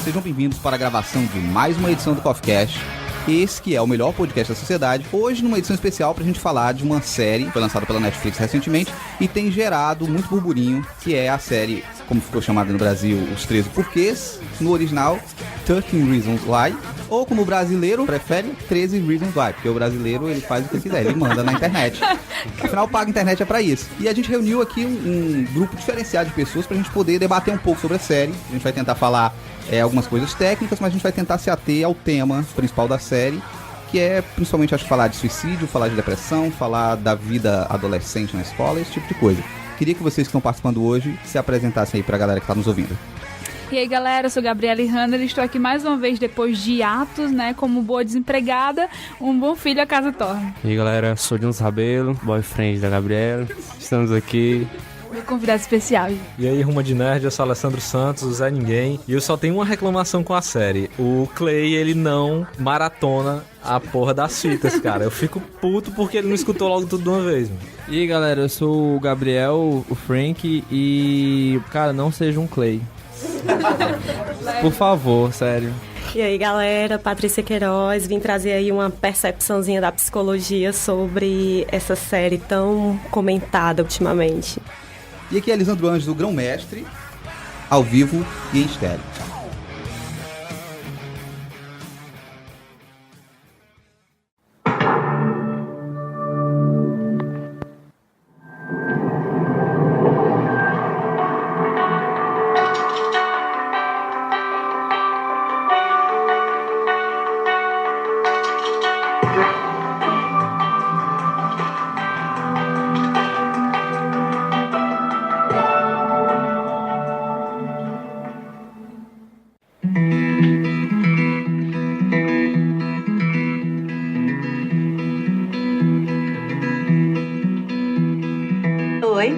Sejam bem-vindos para a gravação de mais uma edição do Coffee Cast. Esse que é o melhor podcast da sociedade. Hoje numa edição especial pra gente falar de uma série que foi lançada pela Netflix recentemente e tem gerado muito burburinho, que é a série, como ficou chamada no Brasil, Os 13 Porquês, no original 13 Reasons Why, ou como o brasileiro prefere, 13 Reasons Why, porque o brasileiro ele faz o que quiser, ele manda na internet. Afinal, paga a internet é pra isso. E a gente reuniu aqui um grupo diferenciado de pessoas pra gente poder debater um pouco sobre a série. A gente vai tentar falar algumas coisas técnicas, mas a gente vai tentar se ater ao tema principal da série, que é principalmente, acho, falar de suicídio, falar de depressão, falar da vida adolescente na escola, esse tipo de coisa. Queria que vocês que estão participando hoje se apresentassem aí pra galera que tá nos ouvindo. E aí, galera, eu sou Gabriela Hanner, estou aqui mais uma vez depois de atos, né, como boa desempregada, um bom filho a casa torna. E aí, galera, sou Jonas Rabelo, boyfriend da Gabriela, estamos aqui. Meu convidado especial. E aí, Ruma de Nerd, eu sou Alessandro Santos, o Zé Ninguém. E eu só tenho uma reclamação com a série. O Clay, ele não maratona a porra das fitas, cara. Eu fico puto porque ele não escutou logo tudo de uma vez, mano. E aí, galera, eu sou o Gabriel, o Frank, e, cara, não seja um Clay. Por favor, sério. E aí, galera, Patrícia Queiroz, vim trazer aí uma percepçãozinha da psicologia sobre essa série tão comentada ultimamente. E aqui é Lisandro Anjos, o Grão-Mestre, ao vivo e em estéreo. Oi,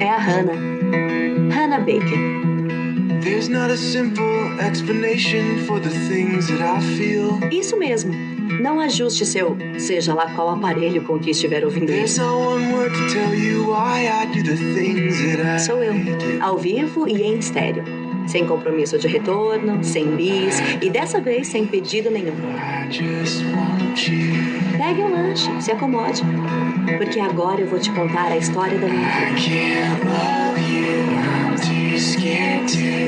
é a Hannah Baker. There's not a simple explanation for the things that I feel. Isso mesmo. Não ajuste seu, seja lá qual aparelho com que estiver ouvindo There's isso. no one word to tell you why I do the things that I Sou eu, do. ao vivo e em estéreo. Sem compromisso de retorno, sem bis e dessa vez sem pedido nenhum. I just want you. Pegue um lanche, se acomode. Porque agora eu vou te contar a história da minha vida. I can't love you, I'm too scared to.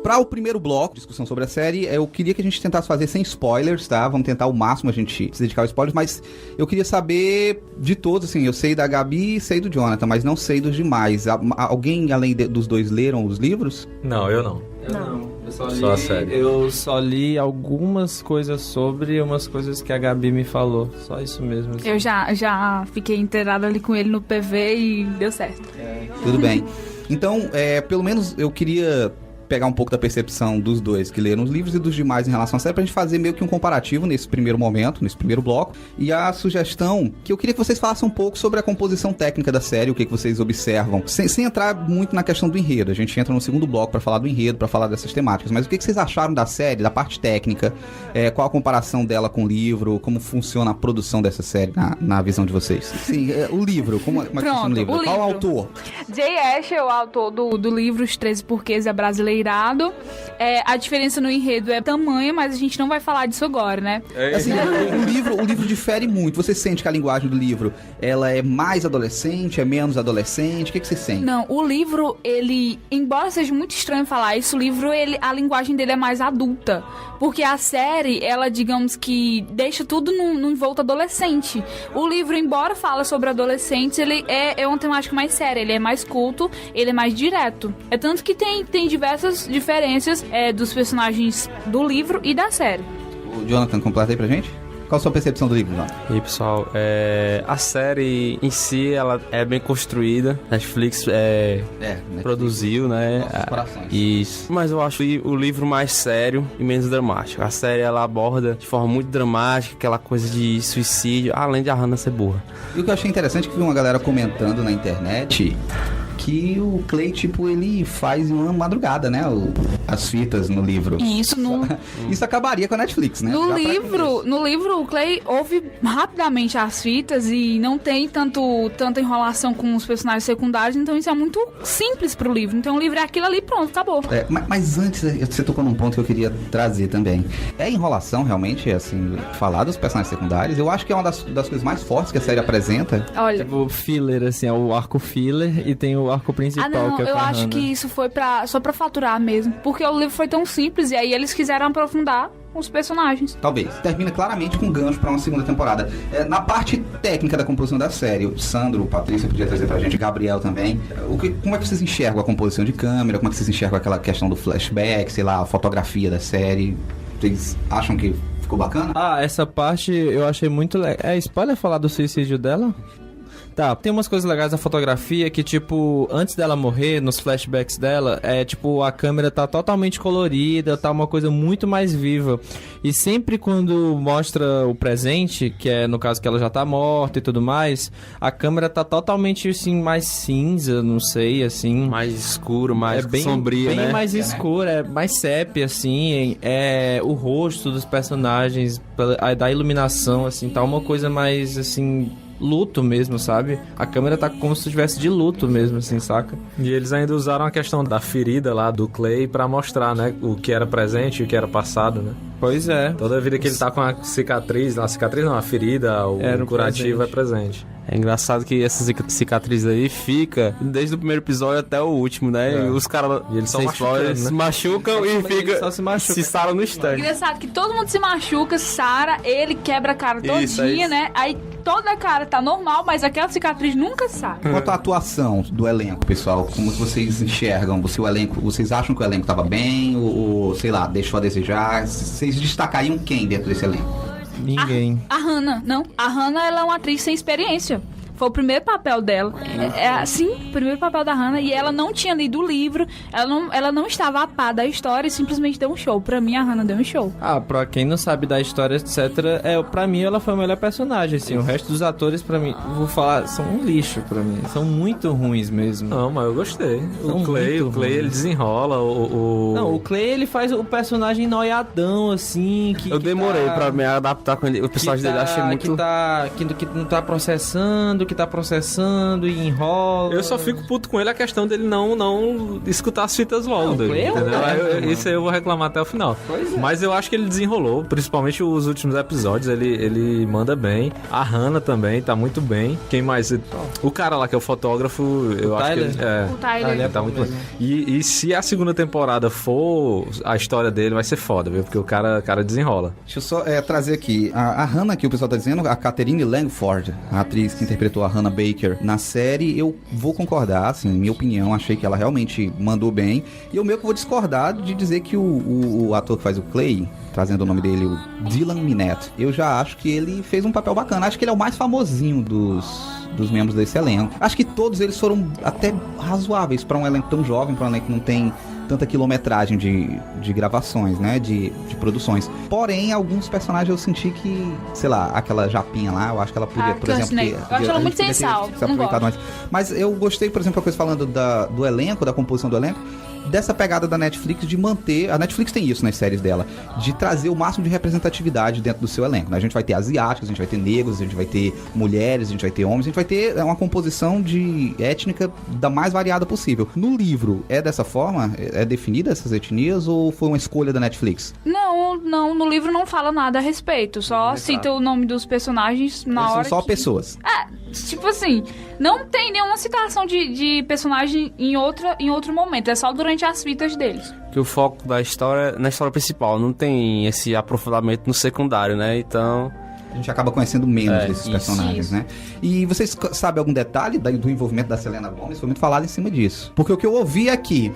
Para o primeiro bloco, discussão sobre a série, eu queria que a gente tentasse fazer sem spoilers, tá? Vamos tentar ao máximo a gente se dedicar aos spoilers, mas eu queria saber de todos, assim, eu sei da Gabi e sei do Jonathan, mas não sei dos demais. Alguém, além dos dois, leram os livros? Não, eu não. Eu Só a série. Eu só li algumas coisas sobre umas coisas que a Gabi me falou. Só isso mesmo. Assim. Eu já fiquei inteirada ali com ele no PV e deu certo. Tudo bem. Então, pelo menos eu queria pegar um pouco da percepção dos dois que leram os livros e dos demais em relação à série pra gente fazer meio que um comparativo nesse primeiro momento, nesse primeiro bloco. E a sugestão que eu queria que vocês falassem um pouco sobre a composição técnica da série, o que vocês observam, sem entrar muito na questão do enredo. A gente entra no segundo bloco pra falar do enredo, pra falar dessas temáticas, mas o que vocês acharam da série, da parte técnica, qual a comparação dela com o livro, como funciona a produção dessa série na visão de vocês? Sim, o livro, como é que funciona o livro? Qual o autor? Jay Asher é o autor do livro Os 13 Porquês da Brasileirado. A diferença no enredo é tamanha, mas a gente não vai falar disso agora, né? Assim, o livro difere muito. Você sente que a linguagem do livro ela é mais adolescente, é menos adolescente? O que você sente? Não, o livro, ele, embora seja muito estranho falar isso, o livro, a linguagem dele é mais adulta. Porque a série, ela, digamos que deixa tudo num envolto adolescente. O livro, embora fala sobre adolescentes, ele é uma temática mais séria, ele é mais culto, ele é mais direto. É tanto que tem diversas diferenças dos personagens do livro e da série. O Jonathan, completa aí pra gente? Qual a sua percepção do livro, Jonathan? E aí, pessoal, a série em si, ela é bem construída. Netflix produziu, né? Nossos corações. Isso. Mas eu acho o livro mais sério e menos dramático. A série, ela aborda de forma muito dramática, aquela coisa de suicídio, além de a Hannah ser burra. E o que eu achei interessante é que vi uma galera comentando na internet que o Clay, tipo, ele faz em uma madrugada, né? As fitas no livro. E isso Isso acabaria com a Netflix, né? No livro, o Clay ouve rapidamente as fitas e não tem tanta enrolação com os personagens secundários, então isso é muito simples pro livro. Então o livro é aquilo ali, pronto, acabou. Mas antes, você tocou num ponto que eu queria trazer também. É enrolação, realmente, assim, falar dos personagens secundários? Eu acho que é uma das coisas mais fortes que a série apresenta. Olha... Tipo, filler, assim, é o arco filler e tem o arco principal, que é eu com a acho Hannah. que isso foi só pra faturar mesmo, porque o livro foi tão simples e aí eles quiseram aprofundar os personagens. Talvez. Termina claramente com um gancho pra uma segunda temporada. Na parte técnica da composição da série, o Sandro, o Patrícia podia trazer pra gente, o Gabriel também. Como é que vocês enxergam a composição de câmera? Como é que vocês enxergam aquela questão do flashback, sei lá, a fotografia da série? Vocês acham que ficou bacana? Essa parte eu achei muito legal. É spoiler falar do suicídio dela? Tá, tem umas coisas legais da fotografia que, tipo, antes dela morrer, nos flashbacks dela, tipo, a câmera tá totalmente colorida, tá uma coisa muito mais viva. E sempre quando mostra o presente, que é no caso que ela já tá morta e tudo mais, a câmera tá totalmente, assim, mais cinza, não sei, assim. Mais escuro, mais bem sombria, né? Bem mais escuro, mais sépia, assim. O rosto dos personagens, da iluminação, assim, tá uma coisa mais, assim... luto mesmo, sabe? A câmera tá como se estivesse de luto mesmo, assim, saca? E eles ainda usaram a questão da ferida lá do Clay pra mostrar, né? O que era presente e o que era passado, né? Pois é. Toda a vida que ele tá com a cicatriz, a ferida, o curativo é presente. É engraçado que essa cicatriz aí fica desde o primeiro episódio até o último, né? E os caras se machucam e fica se saram no instante. Engraçado que todo mundo se machuca, sara, ele quebra a cara todinha, né? Aí toda a cara tá normal, mas aquela cicatriz nunca sai. Quanto à atuação do elenco, pessoal, como vocês enxergam? Vocês acham que o elenco tava bem ou sei lá, deixou a desejar? Vocês destacariam quem dentro desse elenco? Ninguém. A Hannah, não. A Hannah, ela é uma atriz sem experiência. Foi o primeiro papel dela. O primeiro papel da Hannah. E ela não tinha lido o livro. Ela não estava a par da história e simplesmente deu um show. Pra mim, a Hannah deu um show. Pra quem não sabe da história, etc. Pra mim, ela foi a melhor personagem, assim. O resto dos atores, pra mim, vou falar, são um lixo pra mim. São muito ruins mesmo. Não, mas eu gostei. O Clay, ele desenrola. Não, o Clay, ele faz o personagem noiadão, assim. Eu demorei pra me adaptar com ele. O personagem dele, achei muito... Que não tá processando, e enrola. Eu só fico puto com ele a questão dele não escutar as fitas logo dele, entendeu? Isso aí eu vou reclamar até o final. Mas eu acho que ele desenrolou, principalmente os últimos episódios, ele manda bem. A Hannah também tá muito bem. Quem mais? O cara lá que é o fotógrafo, eu acho Tyler. que O Tyler. ele tá muito bem. E se a segunda temporada for a história dele, vai ser foda, viu? Porque o cara desenrola. Deixa eu só trazer aqui. A Hannah, que o pessoal tá dizendo, a Catherine Langford, a atriz que interpretou a Hannah Baker na série, eu vou concordar, assim, minha opinião, achei que ela realmente mandou bem. E eu meio que vou discordar de dizer que o ator que faz o Clay, trazendo o nome dele, o Dylan Minnette, eu já acho que ele fez um papel bacana. Acho que ele é o mais famosinho dos membros desse elenco. Acho que todos eles foram até razoáveis para um elenco tão jovem, para um elenco que não tem tanta quilometragem de gravações, né, de produções. Porém, alguns personagens eu senti que, sei lá, aquela japinha lá, eu acho que ela podia, por exemplo... Eu acho ela muito sem sal, não gosto. Mas eu gostei, por exemplo, a coisa falando do elenco, da composição do elenco, dessa pegada da Netflix de manter... A Netflix tem isso nas séries dela, de trazer o máximo de representatividade dentro do seu elenco, né? A gente vai ter asiáticos, a gente vai ter negros, a gente vai ter mulheres, a gente vai ter homens, a gente vai ter uma composição étnica da mais variada possível. No livro, é dessa forma? É definida essas etnias ou foi uma escolha da Netflix? Não, no livro não fala nada a respeito, só cita o nome dos personagens na hora. São só pessoas. Tipo assim, não tem nenhuma citação de personagem em outro momento, é só durante as fitas deles. Que o foco da história na história principal, não tem esse aprofundamento no secundário, né? Então... A gente acaba conhecendo menos desses personagens, né? E vocês sabem algum detalhe do envolvimento da Selena Gomez? Foi muito falado em cima disso. Porque o que eu ouvi aqui,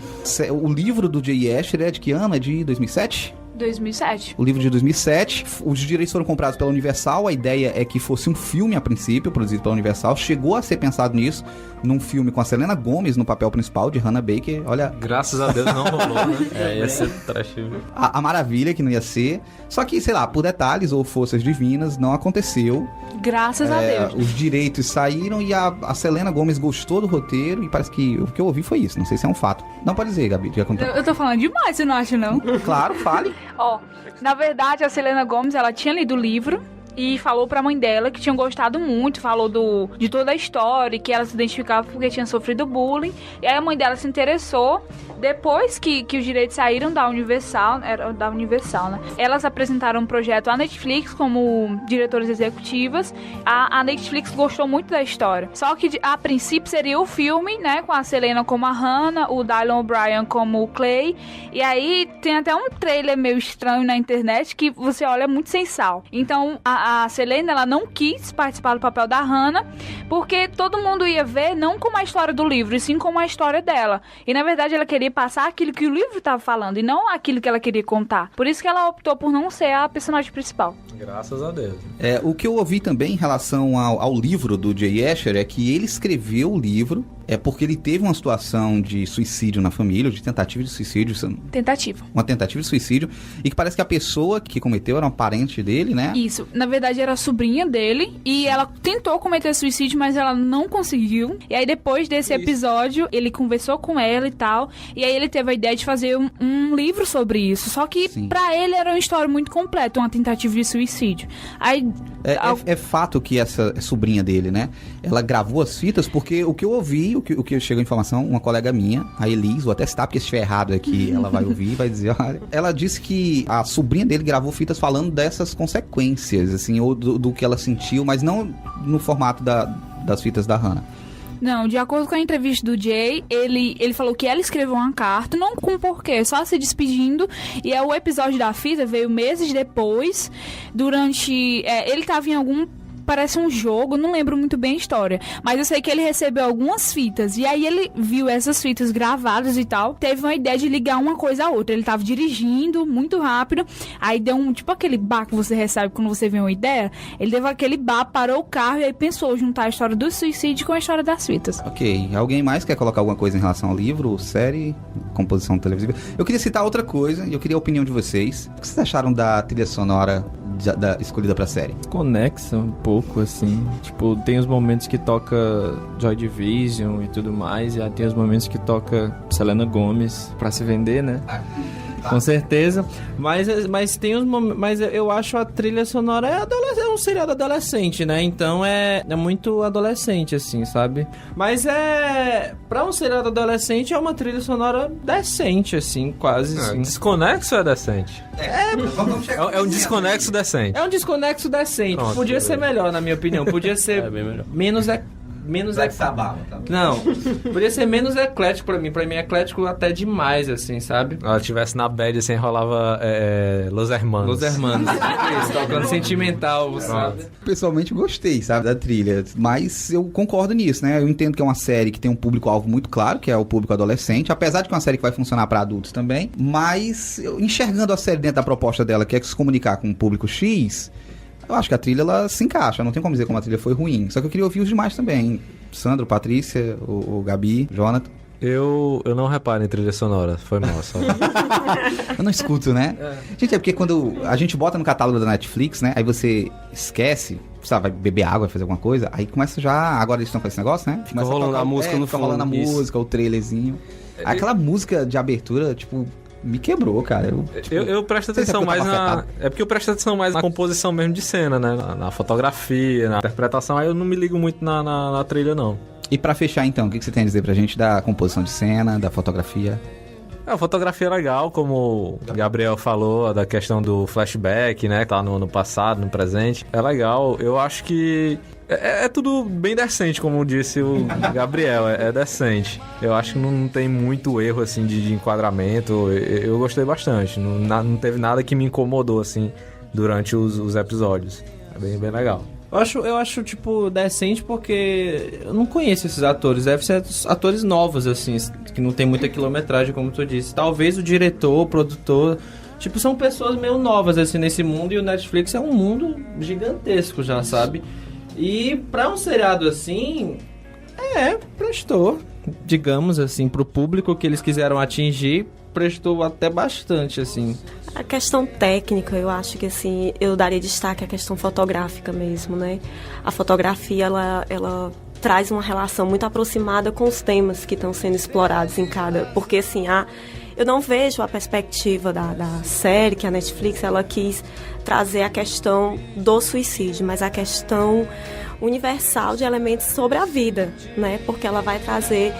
o livro do J.E. Asher é de que ano? É de 2007? 2007. O livro de 2007. Os direitos foram comprados pela Universal. A ideia é que fosse um filme a princípio, produzido pela Universal. Chegou a ser pensado nisso, num filme com a Selena Gomez no papel principal, de Hannah Baker. Olha... Graças a Deus não rolou, né? Ia ser trash. A maravilha que não ia ser. Só que, sei lá, por detalhes ou forças divinas, não aconteceu. Graças a Deus. Os direitos saíram e a Selena Gomez gostou do roteiro e parece que o que eu ouvi foi isso. Não sei se é um fato. Não pode dizer, Gabi. Eu tô falando demais, você não acha, não? Claro, fale. Ó, na verdade, a Selena Gomez, ela tinha lido o livro e falou pra mãe dela que tinha gostado muito, falou de toda a história, que ela se identificava porque tinha sofrido bullying. E aí a mãe dela se interessou. Depois que os direitos saíram da Universal, né? Elas apresentaram um projeto à Netflix como diretoras executivas. A Netflix gostou muito da história. Só que a princípio seria o filme, né? Com a Selena como a Hannah, o Dylan O'Brien como o Clay. E aí tem até um trailer meio estranho na internet que você olha muito sem sal. Então a Selena, ela não quis participar do papel da Hannah porque todo mundo ia ver não como a história do livro, e sim como a história dela. E na verdade ela queria passar aquilo que o livro estava falando e não aquilo que ela queria contar. Por isso que ela optou por não ser a personagem principal. Graças a Deus. O que eu ouvi também em relação ao livro do Jay Asher é que ele escreveu o livro porque ele teve uma situação de suicídio na família, de tentativa de suicídio. Uma tentativa de suicídio. E que parece que a pessoa que cometeu era uma parente dele, né? Isso. Na verdade, era a sobrinha dele. E ela tentou cometer suicídio, mas ela não conseguiu. E aí, depois desse episódio, ele conversou com ela e tal. E aí, ele teve a ideia de fazer um livro sobre isso. Só que, pra ele, era uma história muito completa. Uma tentativa de suicídio. Aí... É fato que essa sobrinha dele, né? Ela gravou as fitas porque o que eu ouvi, o que chegou a informação, uma colega minha, a Elis, vou até citar porque se estiver errado aqui, ela vai ouvir e vai dizer, olha, ela disse que a sobrinha dele gravou fitas falando dessas consequências, assim, ou do que ela sentiu, mas não no formato das fitas da Hannah. Não, de acordo com a entrevista do Jay, ele falou que ela escreveu uma carta, não com porquê, só se despedindo, e o episódio da fita veio meses depois, ele estava em algum... Parece um jogo, não lembro muito bem a história. Mas eu sei que ele recebeu algumas fitas. E aí ele viu essas fitas gravadas e tal. Teve uma ideia de ligar uma coisa a outra. Ele tava dirigindo muito rápido. Aí deu tipo aquele bar que você recebe quando você vê uma ideia. Ele deu aquele bar, parou o carro e aí pensou juntar a história do suicídio com a história das fitas. Ok. Alguém mais quer colocar alguma coisa em relação ao livro, série, composição televisiva? Eu queria citar outra coisa e eu queria a opinião de vocês. O que vocês acharam da trilha sonora escolhida pra série? Conexa um pouco, assim. Tipo, tem os momentos que toca Joy Division e tudo mais, e aí tem os momentos que toca Selena Gomez pra se vender, né? Com certeza. Mas tem uns momentos... Mas eu acho a trilha sonora é um seriado adolescente, né? Então é muito adolescente, assim, sabe? Mas pra um seriado adolescente é uma trilha sonora decente, assim, quase. Assim. Desconexo é decente? É um desconexo decente. É um desconexo decente. Pronto, podia ser melhor, na minha opinião. Podia ser bem melhor. menos Não, podia ser menos eclético pra mim. Pra mim é eclético até demais, assim, sabe? Se ela tivesse na bad, assim, rolava Los Hermanos. Isso, tocando sentimental, sabe? Pessoalmente gostei, sabe, da trilha. Mas eu concordo nisso, né? Eu entendo que é uma série que tem um público-alvo muito claro, que é o público adolescente. Apesar de que é uma série que vai funcionar pra adultos também. Mas, enxergando a série dentro da proposta dela, que é se comunicar com o público X... Eu acho que a trilha, ela se encaixa. Não tem como dizer como a trilha foi ruim. Só que eu queria ouvir os demais também. Sandro, Patrícia, o Gabi, Jonathan. Eu não reparo em trilha sonora. Foi mal, só. Eu não escuto, né? Gente, é porque quando a gente bota no catálogo da Netflix, né? Aí você esquece... Sabe, vai beber água, vai fazer alguma coisa. Aí começa já... Agora eles estão com esse negócio, né? Fica rolando a música no fundo. Fica rolando a música, o trailerzinho. Aquela música de abertura, tipo... Me quebrou, cara. Eu presto atenção mais na... É porque eu presto atenção mais na composição mesmo de cena, né? Na fotografia, na interpretação. Aí eu não me ligo muito na trilha, não. E pra fechar, então, o que você tem a dizer pra gente da composição de cena, da fotografia? A fotografia é legal, como o Gabriel falou, da questão do flashback, né? Que tá no passado, no presente. É legal. Eu acho que... É tudo bem decente, como disse o Gabriel, é decente. Eu acho que não tem muito erro, assim, de enquadramento. Eu gostei bastante. Não teve nada que me incomodou, assim, durante os episódios. É bem legal. Eu acho, tipo, decente porque eu não conheço esses atores. Deve ser atores novos, assim, que não tem muita quilometragem, como tu disse. Talvez o diretor, o produtor... Tipo, são pessoas meio novas, assim, nesse mundo, e o Netflix é um mundo gigantesco já, sabe? E pra um seriado assim, prestou, digamos assim, pro público que eles quiseram atingir, prestou até bastante, assim. A questão técnica, eu acho que, assim, eu daria destaque à questão fotográfica mesmo, né? A fotografia, ela traz uma relação muito aproximada com os temas que estão sendo explorados em cada... Porque, assim, eu não vejo a perspectiva da série, que a Netflix, ela quis trazer a questão do suicídio, mas a questão universal de elementos sobre a vida, né? Porque ela vai trazer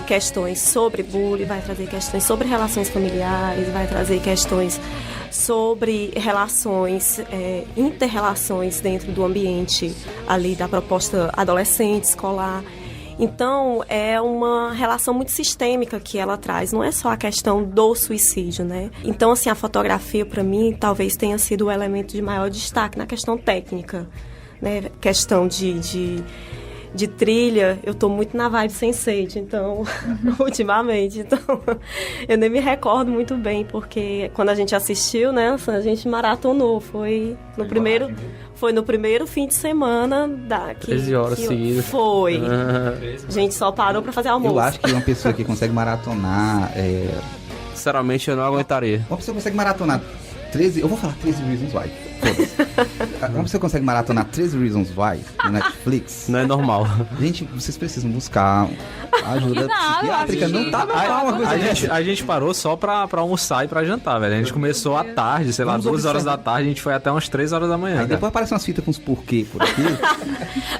questões sobre bullying, vai trazer questões sobre relações familiares, vai trazer questões sobre relações, inter-relações dentro do ambiente ali da proposta adolescente, escolar. Então, é uma relação muito sistêmica que ela traz, não é só a questão do suicídio, né? Então, assim, a fotografia, para mim, talvez tenha sido o elemento de maior destaque na questão técnica, né? Questão de trilha, eu tô muito na vibe Sense8, então, ultimamente, então, eu nem me recordo muito bem, porque quando a gente assistiu, né, a gente maratonou, foi no primeiro fim de semana 13 horas seguidas. Foi. A gente só parou pra fazer almoço. Eu acho que uma pessoa que consegue maratonar... Sinceramente, eu não aguentaria. Uma pessoa consegue maratonar 13... Eu vou falar 13 Reasons Why. Uma pessoa consegue maratonar 13 Reasons Why no Netflix. Não é normal. Gente, vocês precisam buscar ajuda psiquiátrica. Não tá normal uma coisa. A gente parou só pra almoçar e pra jantar, velho. A gente começou à tarde, sei lá, 2 horas da tarde, a gente foi até umas 3 horas da manhã. Aí depois aparecem umas fitas com os porquê por aqui.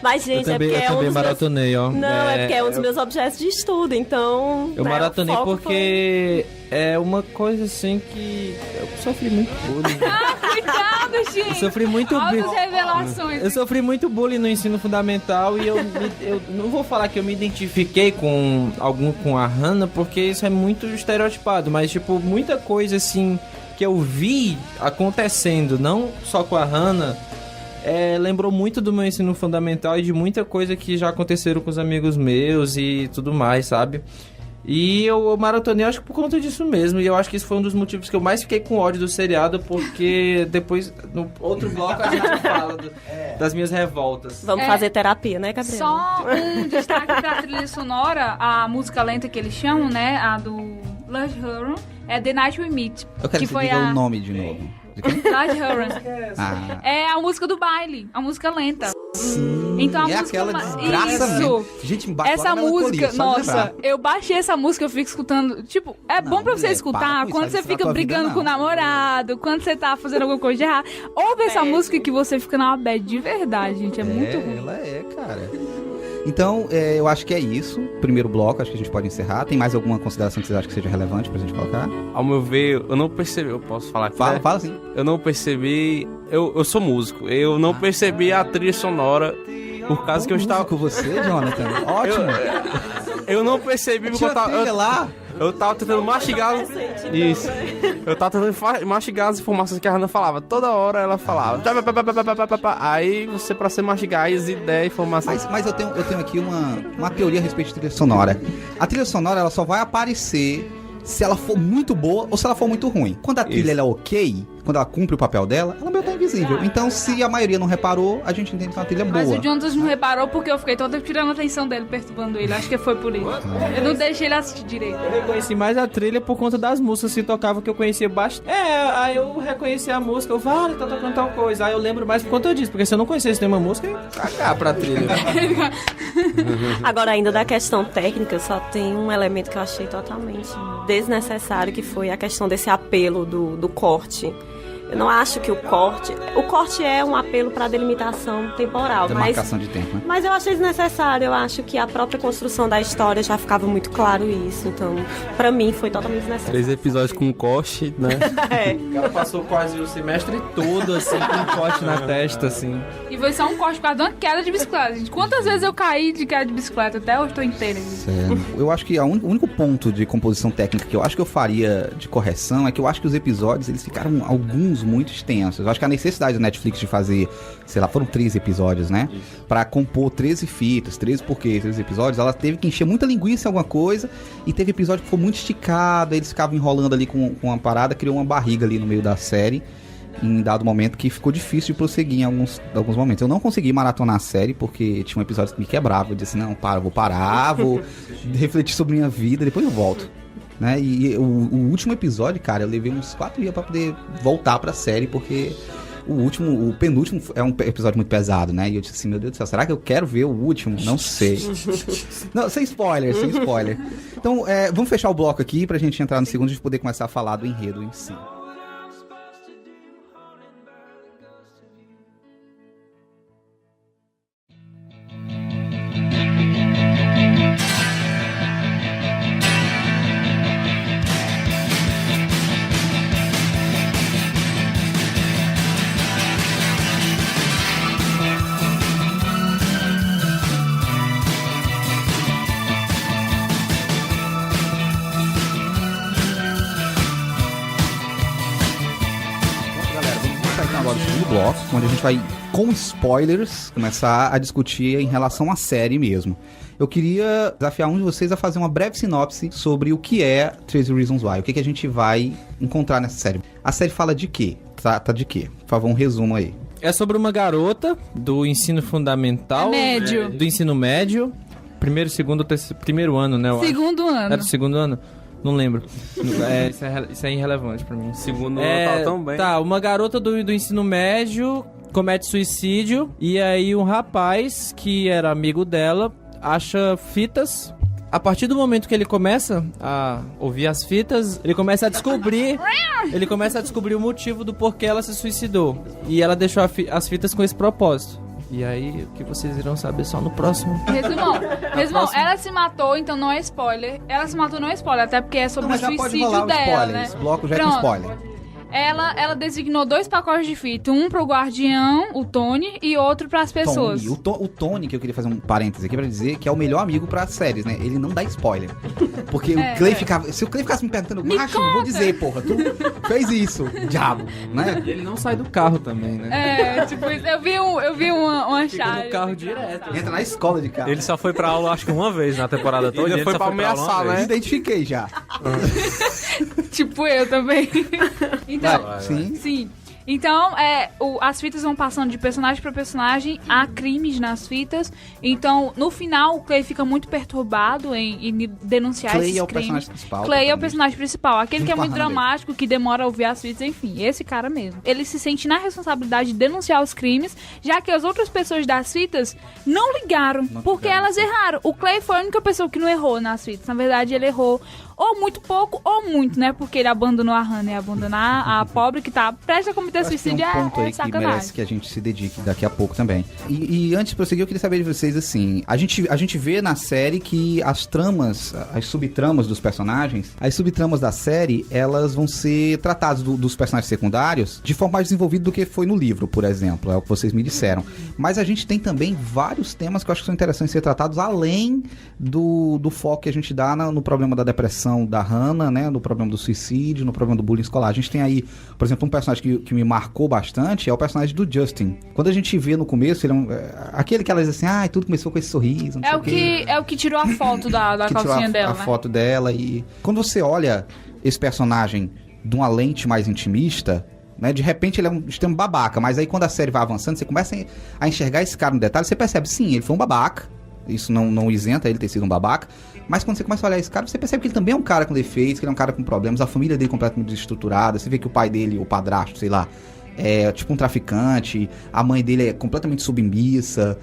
Mas, gente, eu também maratonei, ó. Não, é porque é um dos meus objetos de estudo, então... Eu maratonei porque... É uma coisa assim que eu sofri muito bullying. Cuidado, gente! Eu sofri muito bullying. Revelações. Eu sofri muito bullying no ensino fundamental e eu não vou falar que eu me identifiquei com a Hannah, porque isso é muito estereotipado, mas tipo, muita coisa assim que eu vi acontecendo, não só com a Hannah, lembrou muito do meu ensino fundamental e de muita coisa que já aconteceram com os amigos meus e tudo mais, sabe? E eu maratonei, acho que por conta disso mesmo. E eu acho que esse foi um dos motivos que eu mais fiquei com ódio do seriado, porque depois, no outro bloco, a gente fala das minhas revoltas. Vamos fazer terapia, né, Gabriel? Só um destaque pra trilha sonora, a música lenta que eles chamam, né? A do Lars Huron, é The Night We Meet. Eu quero que você diga o nome de novo. Lars Huron. É a música do baile, a música lenta. Sim, então a música aquela desgraça mesmo. Gente, essa música, nossa, eu baixei essa música, eu fico escutando. Tipo, bom pra você escutar quando você fica brigando com o namorado, quando você tá fazendo alguma coisa de errado. Ouve essa música que você fica na bad de verdade, gente. É muito ruim. Ela cara. Então, eu acho que é isso. Primeiro bloco, acho que a gente pode encerrar. Tem mais alguma consideração que vocês acham que seja relevante pra gente colocar? Ao meu ver, eu não percebi. Eu posso falar aqui? Fala sim. Eu não percebi. Eu sou músico. Eu não percebi a trilha sonora por causa que eu estava com você, Jonathan. Ótimo. Eu não percebi porque eu tava tentando mastigar. Isso. Eu tava tentando mastigar as informações que a Hannah falava. Toda hora ela falava. Aí você, pra você mastigar as ideias, informações. Mas eu tenho aqui uma teoria a respeito de trilha sonora. A trilha sonora, ela só vai aparecer se ela for muito boa ou se ela for muito ruim. Quando a trilha ela é ok, quando ela cumpre o papel dela, ela meio tá invisível. Então, se a maioria não reparou, a gente entende que é uma trilha boa. Mas o Jonathan não reparou porque eu fiquei toda tirando a atenção dele, perturbando ele. Acho que foi por isso. Eu não deixei ele assistir direito. Eu reconheci mais a trilha por conta das músicas que tocavam, que eu conhecia bastante. Aí eu reconheci a música, eu falei, tá tocando tal coisa. Aí eu lembro mais por conta disso, porque se eu não conhecesse nenhuma música, eu ia cagar pra trilha. Agora, ainda da questão técnica, só tem um elemento que eu achei totalmente desnecessário, que foi a questão desse apelo do corte. Eu não acho que o corte é um apelo para delimitação temporal. Demarcação de tempo, né? Mas eu achei desnecessário. Eu acho que a própria construção da história já ficava muito claro isso. Então, pra mim, foi totalmente desnecessário. 3 episódios com corte, né? O cara passou quase o semestre todo, assim, com um corte na testa, assim. E foi só um corte por causa de uma queda de bicicleta, gente. Quantas vezes eu caí de queda de bicicleta? Até hoje tô inteira. Eu acho que o único ponto de composição técnica que eu acho que eu faria de correção é que eu acho que os episódios, eles ficaram alguns muito extensos. Eu acho que a necessidade da Netflix de fazer, sei lá, foram 13 episódios, né? Pra compor 13 fitas, 13 porquês, 13 episódios, ela teve que encher muita linguiça em alguma coisa, e teve episódio que foi muito esticado, aí eles ficavam enrolando ali com uma parada, criou uma barriga ali no meio da série, em dado momento que ficou difícil de prosseguir em alguns momentos. Eu não consegui maratonar a série, porque tinha um episódio que me quebrava. Eu disse, não, vou parar, vou refletir sobre minha vida, depois eu volto. Né? E o último episódio, cara, eu levei uns 4 dias pra poder voltar pra série, porque o penúltimo é um episódio muito pesado, né? E eu disse assim, meu Deus do céu, será que eu quero ver o último? Não sei. Não, sem spoiler. Então, vamos fechar o bloco aqui pra gente entrar no segundo e a gente poder começar a falar do enredo em si. Bloco, onde a gente vai, com spoilers, começar a discutir em relação à série mesmo. Eu queria desafiar um de vocês a fazer uma breve sinopse sobre o que é 13 Reasons Why, o que a gente vai encontrar nessa série. A série fala de quê? Trata de quê? Por favor, um resumo aí. É sobre uma garota do ensino fundamental. Médio. Do ensino médio. Primeiro ano, né? Segundo ano. Era do segundo ano? Não lembro. Isso é irrelevante pra mim. Segundo ano tá tão bem. Tá, uma garota do ensino médio comete suicídio. E aí um rapaz, que era amigo dela, acha fitas. A partir do momento que ele começa a ouvir as fitas, ele começa a descobrir o motivo do porquê ela se suicidou. E ela deixou as fitas com esse propósito. E aí, o que vocês irão saber só no próximo. Resumão, ela se matou, então não é spoiler. Ela se matou, não é spoiler, até porque é sobre o suicídio dela, né? Esse bloco já é com spoiler. Ela designou 2 pacotes de fita, um pro guardião, o Tony, e outro pras pessoas. O Tony, que eu queria fazer um parênteses aqui pra dizer, que é o melhor amigo pras séries, né? Ele não dá spoiler. Porque o Clay ficava... Se o Clay ficasse me perguntando, macho, eu vou dizer, porra, tu fez isso, diabo, né? E ele não sai do carro também, né? Tipo isso. Eu vi uma Fica chave. no carro direto. Entra na escola de carro. Ele só foi pra aula, acho que uma vez na temporada toda. Ele Ele foi só pra foi pra aula ameaçar, uma né? vez. Identifiquei já. Tipo eu também. Então, Sim. Então, as fitas vão passando de personagem pra personagem, há crimes nas fitas. Então, no final, o Clay fica muito perturbado em denunciar esses crimes. Clay é o personagem principal. Clay é o personagem principal, aquele que é muito Hannah dramático, que demora a ouvir as fitas, enfim, esse cara mesmo. Ele se sente na responsabilidade de denunciar os crimes, já que as outras pessoas das fitas não ligaram, porque elas erraram. O Clay foi a única pessoa que não errou nas fitas. Na verdade, ele errou ou muito pouco ou muito, né? Porque ele abandonou a Hannah e abandonar a pobre que tá prestes a cometer suicídio. Tem um ponto aí que sacanagem. merece que a gente se dedique daqui a pouco também. E antes de prosseguir, eu queria saber de vocês, assim, a gente vê na série que as tramas, as subtramas dos personagens, as subtramas da série, elas vão ser tratadas dos personagens secundários de forma mais desenvolvida do que foi no livro, por exemplo, é o que vocês me disseram. Mas a gente tem também vários temas que eu acho que são interessantes ser tratados, além do foco que a gente dá no problema da depressão da Hannah, né, no problema do suicídio, no problema do bullying escolar. A gente tem aí, por exemplo, um personagem que me marcou bastante, é o personagem do Justin. Quando a gente vê no começo, ele é aquele que ela diz assim, tudo começou com esse sorriso, não sei o quê. É o que tirou a foto da calcinha dela, a foto dela. E quando você olha esse personagem de uma lente mais intimista, né, de repente ele é um extremo babaca, mas aí quando a série vai avançando, você começa a enxergar esse cara no detalhe, você percebe, sim, ele foi um babaca, isso não isenta ele ter sido um babaca, mas quando você começa a olhar esse cara, você percebe que ele também é um cara com defeitos, que ele é um cara com problemas, a família dele é completamente desestruturada, você vê que o pai dele, o padrasto, sei lá, é tipo um traficante, a mãe dele é completamente submissa.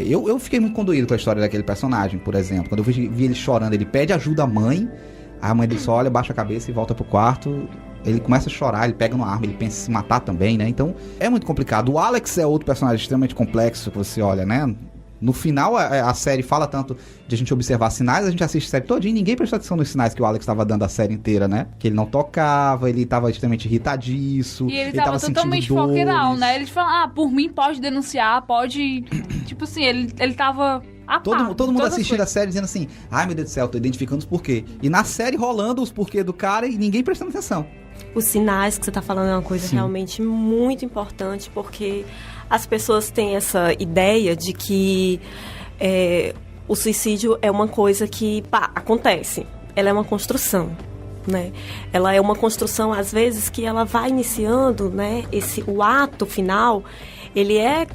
Eu fiquei muito condoído com a história daquele personagem, por exemplo. Quando eu vi ele chorando, ele pede ajuda à mãe, a mãe dele só olha, baixa a cabeça e volta pro quarto. Ele começa a chorar, ele pega uma arma, ele pensa em se matar também, né? Então, é muito complicado. O Alex é outro personagem extremamente complexo que você olha, né? No final, a série fala tanto de a gente observar sinais, a gente assiste a série todinha e ninguém prestou atenção nos sinais que o Alex estava dando a série inteira, né? Que ele não tocava, ele estava extremamente irritadiço. E ele tava totalmente foqueral, né? Ele fala, por mim pode denunciar, pode... tipo assim, ele tava... Todo mundo assistindo a série dizendo assim, ai meu Deus do céu, tô identificando os porquê. E na série rolando os porquê do cara e ninguém prestando atenção. Os sinais que você está falando é uma coisa realmente muito importante, porque as pessoas têm essa ideia de que o suicídio é uma coisa que acontece. Ela é uma construção, né? Ela é uma construção, às vezes, que ela vai iniciando, né? O ato final, ele é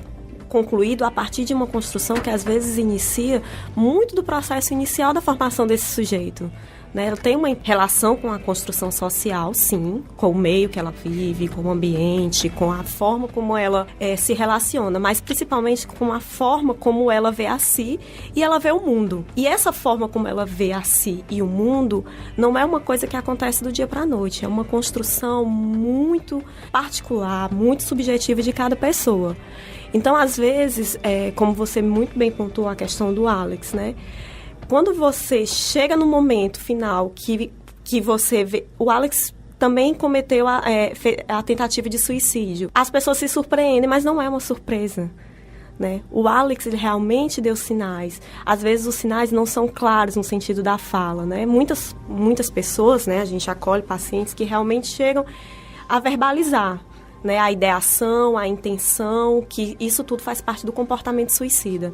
concluído a partir de uma construção que, às vezes, inicia muito do processo inicial da formação desse sujeito. Né? Ela tem uma relação com a construção social, sim, com o meio que ela vive, com o ambiente, com a forma como ela se relaciona, mas principalmente com a forma como ela vê a si e ela vê o mundo. E essa forma como ela vê a si e o mundo não é uma coisa que acontece do dia para a noite, é uma construção muito particular, muito subjetiva de cada pessoa. Então, às vezes, como você muito bem pontuou a questão do Alex, né? Quando você chega no momento final que você vê... O Alex também cometeu a tentativa de suicídio. As pessoas se surpreendem, mas não é uma surpresa, né? O Alex, ele realmente deu sinais. Às vezes, os sinais não são claros no sentido da fala, né? Muitas pessoas, né? A gente acolhe pacientes que realmente chegam a verbalizar, né? A ideação, a intenção, que isso tudo faz parte do comportamento suicida.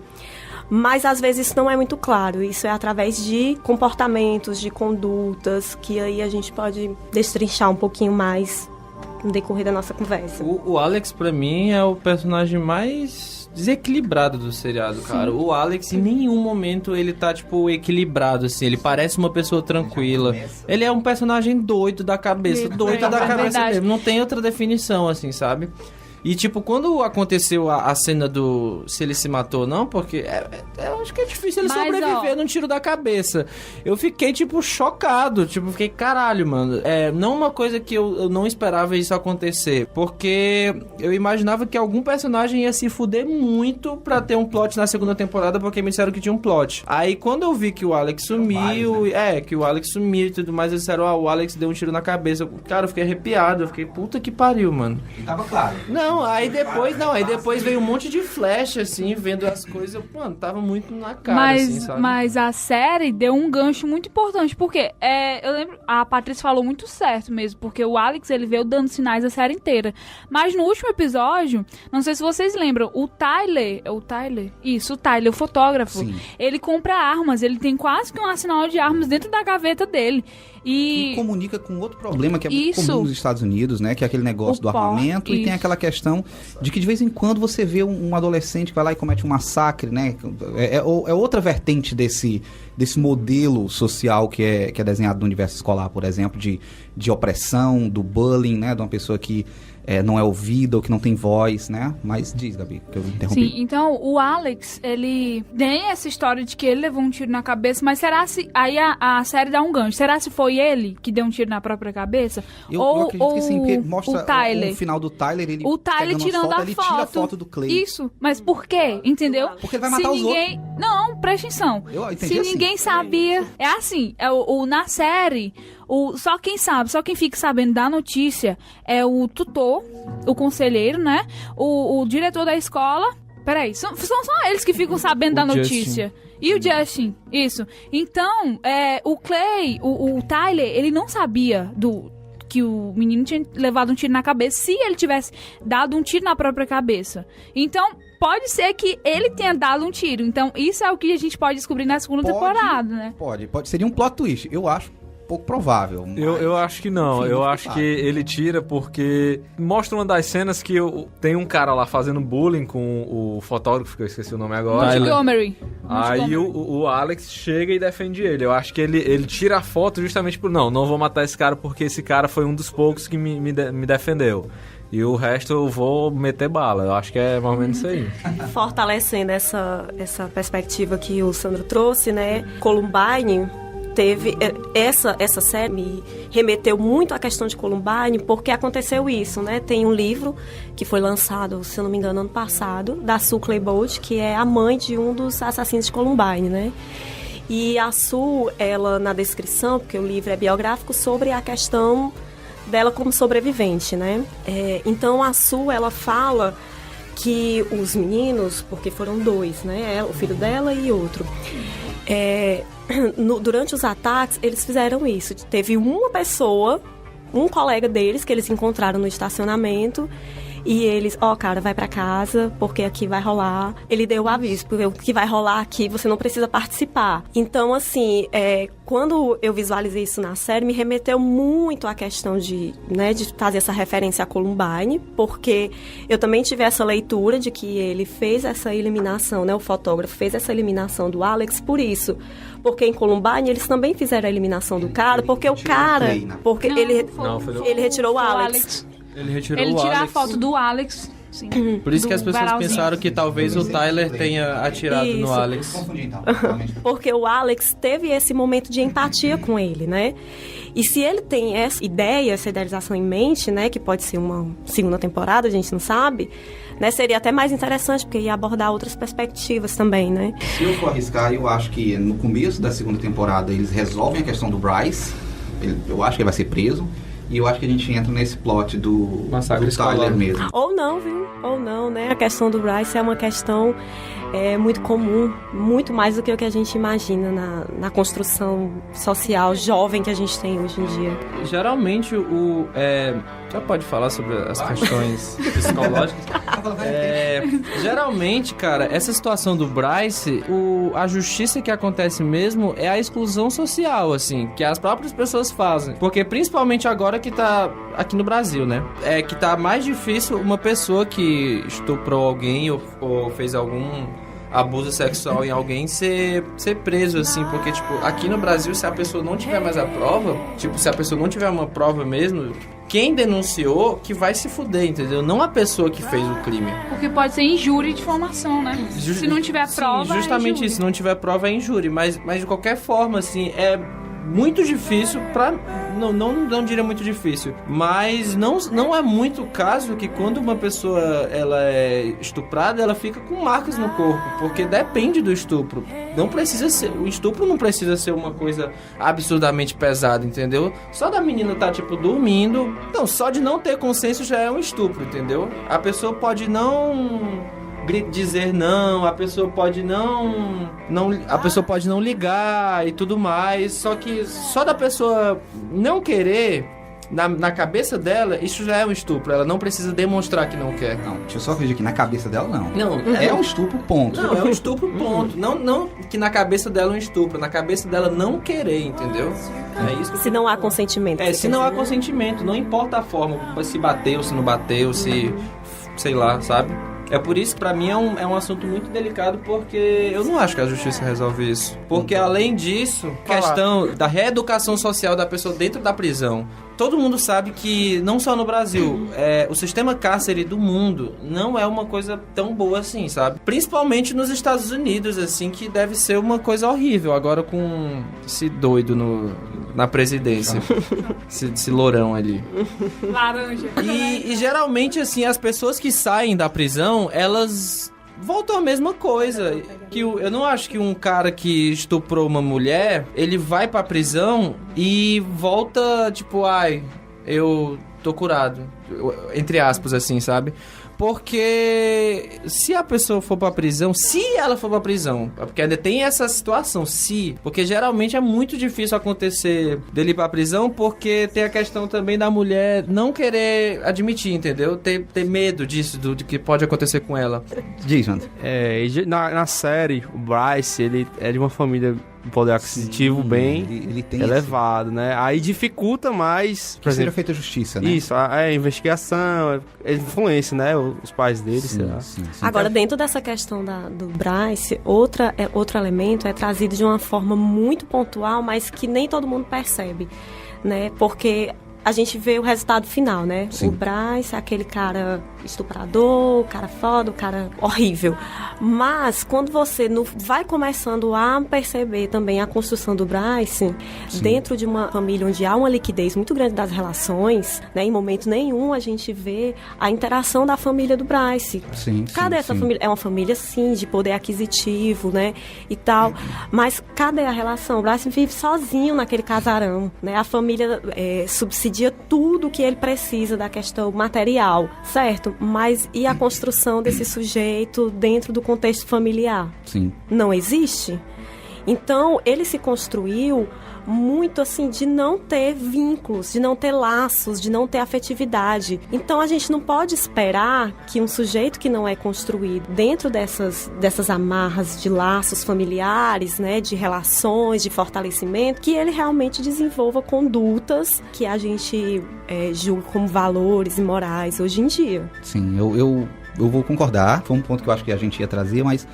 Mas, às vezes, isso não é muito claro. Isso é através de comportamentos, de condutas, que aí a gente pode destrinchar um pouquinho mais no decorrer da nossa conversa. O Alex, pra mim, é o personagem mais desequilibrado do seriado, cara. O Alex, em nenhum momento, ele tá, tipo, equilibrado, assim. Ele parece uma pessoa tranquila. Ele é um personagem doido da cabeça. Doido da cabeça mesmo. Não tem outra definição, assim, sabe? E, tipo, quando aconteceu a cena do... Se ele se matou ou não, porque... eu acho que é difícil ele sobreviver num tiro da cabeça. Eu fiquei, tipo, chocado. Tipo, fiquei, caralho, mano. Não uma coisa que eu não esperava isso acontecer. Porque eu imaginava que algum personagem ia se fuder muito pra ter um plot na segunda temporada, porque me disseram que tinha um plot. Aí, quando eu vi que o Alex sumiu... que o Alex sumiu e tudo mais, eles disseram, o Alex deu um tiro na cabeça. Cara, eu fiquei arrepiado. Eu fiquei, puta que pariu, mano. E tava claro. Aí depois veio um monte de flash, assim, vendo as coisas, mano, tava muito na cara, assim, sabe? Mas a série deu um gancho muito importante, porque eu lembro, a Patrícia falou muito certo mesmo, porque o Alex, ele veio dando sinais a série inteira. Mas no último episódio, não sei se vocês lembram, o Tyler, o fotógrafo, sim, ele compra armas, ele tem quase que um arsenal de armas dentro da gaveta dele. E comunica com outro problema que é muito comum nos Estados Unidos, né? Que é aquele negócio do armamento. E tem aquela questão de que de vez em quando você vê um adolescente que vai lá e comete um massacre, né? É outra vertente desse modelo social que é desenhado no universo escolar, por exemplo, de opressão, do bullying, né? De uma pessoa que não é ouvida ou que não tem voz, né? Mas diz, Gabi, que eu interrompi. Sim, então o Alex, ele tem essa história de que ele levou um tiro na cabeça, mas será se... Aí a série dá um gancho. Será se foi ele que deu um tiro na própria cabeça? Eu acredito que sim, porque mostra o Tyler. O final do Tyler, ele o Tyler tirando a foto. Ele tira a foto do Clay. Isso, mas por quê? Entendeu? Porque ele vai matar os outros. Não, presta atenção. Eu entendi se ninguém sabia... É assim, na série... Só quem sabe, só quem fica sabendo da notícia é o tutor, o conselheiro, né? O diretor da escola. Peraí, são só eles que ficam sabendo da notícia. Justin. E o Justin, isso. Então, o Clay, o Tyler, ele não sabia que o menino tinha levado um tiro na cabeça, se ele tivesse dado um tiro na própria cabeça. Então, pode ser que ele tenha dado um tiro. Então, isso é o que a gente pode descobrir na segunda temporada, né? Pode. Seria um plot twist, eu acho. Pouco provável. Mas... Eu acho que não. Enfim, eu acho que ele tira porque mostra uma das cenas que tem um cara lá fazendo bullying com o fotógrafo, que eu esqueci o nome agora. Montgomery. Aí o Alex chega e defende ele. Eu acho que ele tira a foto justamente por... Não vou matar esse cara porque esse cara foi um dos poucos que me defendeu. E o resto eu vou meter bala. Eu acho que é mais ou menos isso aí. Fortalecendo essa perspectiva que o Sandro trouxe, né? Columbine... Teve essa série me remeteu muito à questão de Columbine, porque aconteceu isso, né? Tem um livro que foi lançado, se eu não me engano, ano passado, da Sue Claiborne, que é a mãe de um dos assassinos de Columbine, né? E a Sue, ela, na descrição, porque o livro é biográfico, sobre a questão dela como sobrevivente, né? Então, a Sue, ela fala que os meninos, porque foram dois, né? O filho dela e outro... durante os ataques, eles fizeram isso. Teve uma pessoa, um colega deles que eles encontraram no estacionamento. E eles, cara, vai pra casa, porque aqui vai rolar. Ele deu o aviso, porque o que vai rolar aqui, você não precisa participar. Então, assim, quando eu visualizei isso na série, me remeteu muito à questão de fazer essa referência a Columbine, porque eu também tive essa leitura de que ele fez essa eliminação, né? O fotógrafo fez essa eliminação do Alex por isso. Porque em Columbine eles também fizeram a eliminação do cara, porque o cara... Porque ele retirou o Alex. Ele tirou a foto do Alex. Sim, por isso que as pessoas pensaram que talvez o Tyler tenha atirado no Alex. Porque o Alex teve esse momento de empatia com ele, né? E se ele tem essa ideia, essa idealização em mente, né? Que pode ser uma segunda temporada, a gente não sabe, né? Seria até mais interessante, porque ia abordar outras perspectivas também, né? Se eu for arriscar, eu acho que no começo da segunda temporada eles resolvem a questão do Bryce. Eu acho que ele vai ser preso. E eu acho que a gente entra nesse plot do Tyler mesmo. Ou não, viu? Ou não, né? A questão do Bryce é uma questão muito comum, muito mais do que o que a gente imagina na construção social jovem que a gente tem hoje em dia. Geralmente, já pode falar sobre as questões psicológicas? Geralmente, cara, essa situação do Bryce, a justiça que acontece mesmo é a exclusão social, assim, que as próprias pessoas fazem. Porque principalmente agora que tá aqui no Brasil, né? Que tá mais difícil uma pessoa que estuprou alguém ou fez algum abuso sexual em alguém ser preso, assim, porque, tipo, aqui no Brasil, se a pessoa não tiver mais a prova, tipo, se a pessoa não tiver uma prova mesmo, quem denunciou que vai se fuder, entendeu? Não a pessoa que fez o crime. Porque pode ser injúria de formação, né? Se não tiver prova, sim, justamente isso, se não tiver prova é injúria, mas de qualquer forma, assim, é muito difícil não diria muito difícil, mas não é muito o caso que quando uma pessoa ela é estuprada, ela fica com marcas no corpo, porque depende do estupro. O estupro não precisa ser uma coisa absurdamente pesada, entendeu? Só da menina tá, tipo, dormindo, então, só de não ter consciência já é um estupro, entendeu? A pessoa pode não dizer não, a pessoa pode não ligar e tudo mais, só que só da pessoa não querer, na cabeça dela, isso já é um estupro. Ela não precisa demonstrar que não quer. Não, deixa eu só corrigir aqui, na cabeça dela não. Não, é um estupro, ponto. Não, é um estupro, ponto. Não que na cabeça dela é um estupro, na cabeça dela não querer, entendeu? É isso que se não há consentimento. Se não há consentimento, não importa a forma, se bateu, se não bateu, se sei lá, sabe? É por isso que pra mim é um assunto muito delicado, porque eu não acho que a justiça resolve isso. Porque além disso, questão da reeducação social da pessoa dentro da prisão. Todo mundo sabe que, não só no Brasil, o sistema cárcere do mundo não é uma coisa tão boa assim, sabe? Principalmente nos Estados Unidos, assim, que deve ser uma coisa horrível. Agora com esse doido na presidência. esse lourão ali. Laranja. E geralmente, assim, as pessoas que saem da prisão, elas voltam a mesma coisa. Que eu não acho que um cara que estuprou uma mulher, ele vai pra prisão e volta, tipo, eu tô curado. Entre aspas, assim, sabe? Porque se a pessoa for pra prisão, se ela for pra prisão, porque ainda tem essa situação, porque geralmente é muito difícil acontecer dele ir pra prisão, porque tem a questão também da mulher não querer admitir, entendeu? Ter medo disso, do que pode acontecer com ela. Diz, André. Na série, o Bryce, ele é de uma família de poder aquisitivo bem ele tem elevado, né? Aí dificulta mais... Que seja feita justiça, né? Isso, a investigação, a influência, né? Os pais dele, sei lá. Sim. Agora, dentro dessa questão do Bryce, outro elemento é trazido de uma forma muito pontual, mas que nem todo mundo percebe, né? Porque a gente vê o resultado final, né? Sim. O Bryce, aquele cara estuprador, o cara foda, o cara horrível. Mas, quando você vai começando a perceber também a construção do Bryce, sim, dentro de uma família onde há uma liquidez muito grande das relações, né? Em momento nenhum a gente vê a interação da família do Bryce. Sim, cadê essa família? É uma família, sim, de poder aquisitivo, né? E tal. Mas cadê a relação? O Bryce vive sozinho naquele casarão, né? A família subsidia tudo que ele precisa da questão material, certo? Mas e a construção desse sujeito dentro do contexto familiar? Sim. Não existe? Então, ele se construiu muito assim de não ter vínculos, de não ter laços, de não ter afetividade. Então a gente não pode esperar que um sujeito que não é construído dentro dessas amarras de laços familiares, né, de relações, de fortalecimento, que ele realmente desenvolva condutas que a gente julga como valores e morais hoje em dia. Sim, eu vou concordar. Foi um ponto que eu acho que a gente ia trazer, mas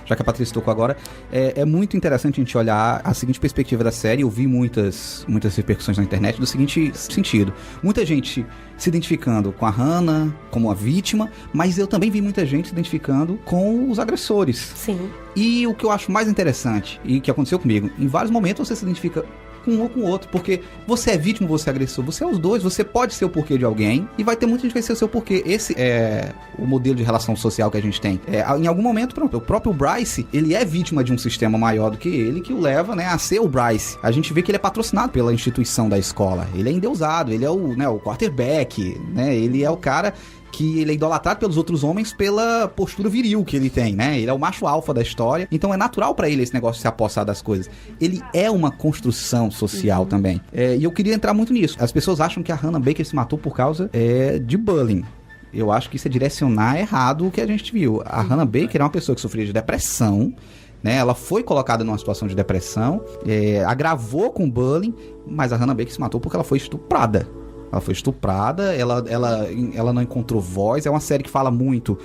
já que a Patrícia tocou agora, é muito interessante a gente olhar a seguinte perspectiva da série. Eu vi muitas repercussões na internet do seguinte sentido. Muita gente se identificando com a Hannah como a vítima, mas eu também vi muita gente se identificando com os agressores. Sim. E o que eu acho mais interessante, e que aconteceu comigo, em vários momentos você se identifica com um ou com o outro, porque você é vítima, você é agressor, você é os dois, você pode ser o porquê de alguém, e vai ter muita gente que vai ser o seu porquê. Esse é o modelo de relação social que a gente tem. Em algum momento, pronto, o próprio Bryce, ele é vítima de um sistema maior do que ele, que o leva, né, a ser o Bryce. A gente vê que ele é patrocinado pela instituição da escola, ele é endeusado, ele é o quarterback, né, ele é o cara que ele é idolatrado pelos outros homens pela postura viril que ele tem, né? Ele é o macho alfa da história, então é natural pra ele esse negócio de se apossar das coisas. Ele é uma construção social também. E eu queria entrar muito nisso. As pessoas acham que a Hannah Baker se matou por causa de bullying. Eu acho que isso é direcionar errado o que a gente viu. A Hannah Baker é uma pessoa que sofria de depressão, né? Ela foi colocada numa situação de depressão, agravou com bullying, mas a Hannah Baker se matou porque ela foi estuprada. Ela foi estuprada, ela não encontrou voz. É uma série que fala muito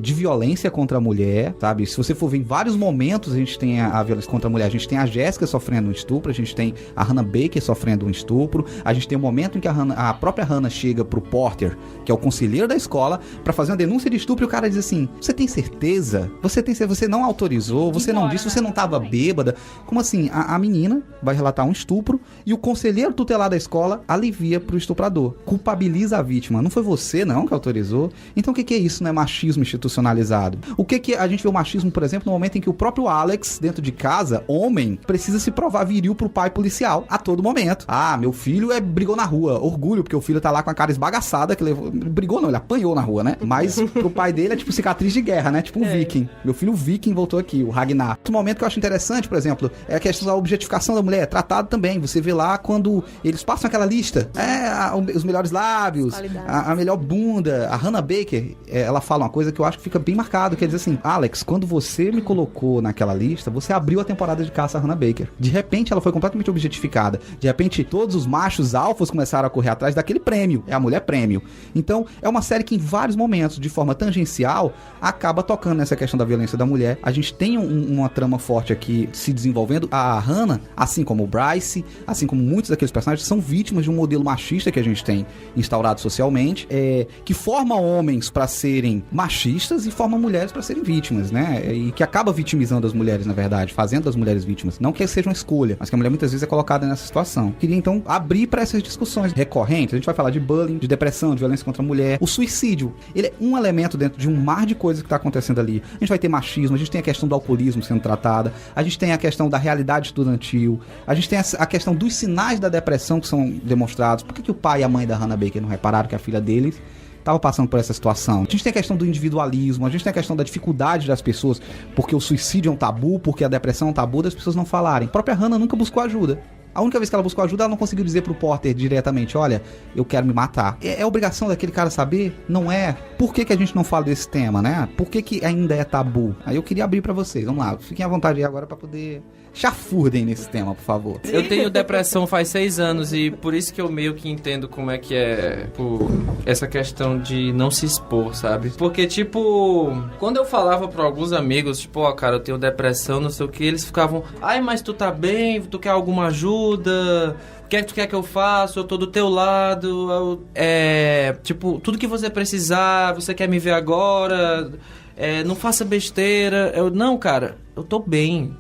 de violência contra a mulher, sabe? Se você for ver, em vários momentos a gente tem a violência contra a mulher. A gente tem a Jéssica sofrendo um estupro, a gente tem a Hannah Baker sofrendo um estupro, a gente tem um momento em que a própria Hannah chega pro Porter, que é o conselheiro da escola, pra fazer uma denúncia de estupro, e o cara diz assim: você tem certeza? Você não autorizou, você não disse, você não tava bêbada. Como assim? A menina vai relatar um estupro e o conselheiro tutelar da escola alivia pro estuprador, culpabiliza a vítima. Não foi você não que autorizou? Então o que é isso, né? Machismo institucionalizado. O que a gente vê o machismo, por exemplo, no momento em que o próprio Alex, dentro de casa, homem, precisa se provar viril pro pai policial a todo momento. Ah, meu filho brigou na rua. Orgulho, porque o filho tá lá com a cara esbagaçada, que brigou não, ele apanhou na rua, né? Mas pro pai dele é tipo cicatriz de guerra, né? Tipo um viking. Meu filho viking voltou aqui, o Ragnar. Outro momento que eu acho interessante, por exemplo, é a questão da objetificação da mulher. Tratado também. Você vê lá quando eles passam aquela lista. Os melhores lábios, a melhor bunda. A Hannah Baker, ela fala uma coisa que eu acho que fica bem marcado, que é dizer assim: Alex, quando você me colocou naquela lista, você abriu a temporada de caça a Hannah Baker. De repente ela foi completamente objetificada. De repente todos os machos alfas começaram a correr atrás daquele prêmio. É a mulher prêmio. Então é uma série que em vários momentos, de forma tangencial, acaba tocando nessa questão da violência da mulher. A gente tem uma trama forte aqui se desenvolvendo. A Hannah, assim como o Bryce, assim como muitos daqueles personagens, são vítimas de um modelo machista que a gente tem instaurado socialmente, que forma homens para serem machistas e forma mulheres para serem vítimas, né? E que acaba vitimizando as mulheres, na verdade, fazendo as mulheres vítimas. Não que seja uma escolha, mas que a mulher muitas vezes é colocada nessa situação. Queria então abrir para essas discussões recorrentes. A gente vai falar de bullying, de depressão, de violência contra a mulher. O suicídio, ele é um elemento dentro de um mar de coisas que está acontecendo ali. A gente vai ter machismo, a gente tem a questão do alcoolismo sendo tratada, a gente tem a questão da realidade estudantil, a gente tem a questão dos sinais da depressão que são demonstrados. Por que o pai e a mãe da Hannah Baker não repararam que a filha deles estava passando por essa situação? A gente tem a questão do individualismo, a gente tem a questão da dificuldade das pessoas, porque o suicídio é um tabu, porque a depressão é um tabu, das pessoas não falarem. A própria Hannah nunca buscou ajuda. A única vez que ela buscou ajuda, ela não conseguiu dizer pro Porter diretamente: olha, eu quero me matar. É obrigação daquele cara saber? Não é? Por que a gente não fala desse tema, né? Por que ainda é tabu? Aí eu queria abrir pra vocês. Vamos lá, fiquem à vontade aí agora pra poder... chafurdem nesse tema, por favor. Eu tenho depressão faz 6 anos e por isso que eu meio que entendo como é que é essa questão de não se expor, sabe? Porque, tipo, quando eu falava pra alguns amigos, tipo, ó, cara, eu tenho depressão, não sei o que, eles ficavam: ai, mas tu tá bem? Tu quer alguma ajuda? O que é que tu quer que eu faça? Eu tô do teu lado. Tipo, tudo que você precisar, você quer me ver agora? Não faça besteira. Não, cara, eu tô bem.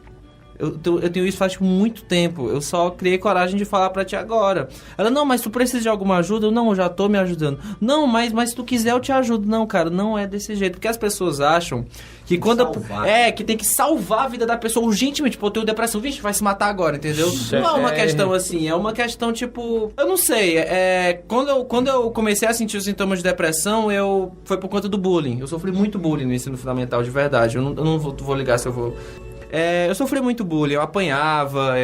Eu tenho isso faz muito tempo. Eu só criei coragem de falar pra ti agora. Ela: não, mas tu precisa de alguma ajuda? Não, eu já tô me ajudando. Não, mas se tu quiser eu te ajudo. Não, cara, não é desse jeito. Porque as pessoas acham que que tem que salvar a vida da pessoa urgentemente. Tipo, eu tenho depressão, vixe, vai se matar agora, entendeu? Não é uma questão assim, é uma questão tipo... Eu não sei, quando eu comecei a sentir os sintomas de depressão, foi por conta do bullying. Eu sofri muito bullying no ensino fundamental, de verdade. Eu não vou ligar se eu vou... Eu sofri muito bullying, eu apanhava,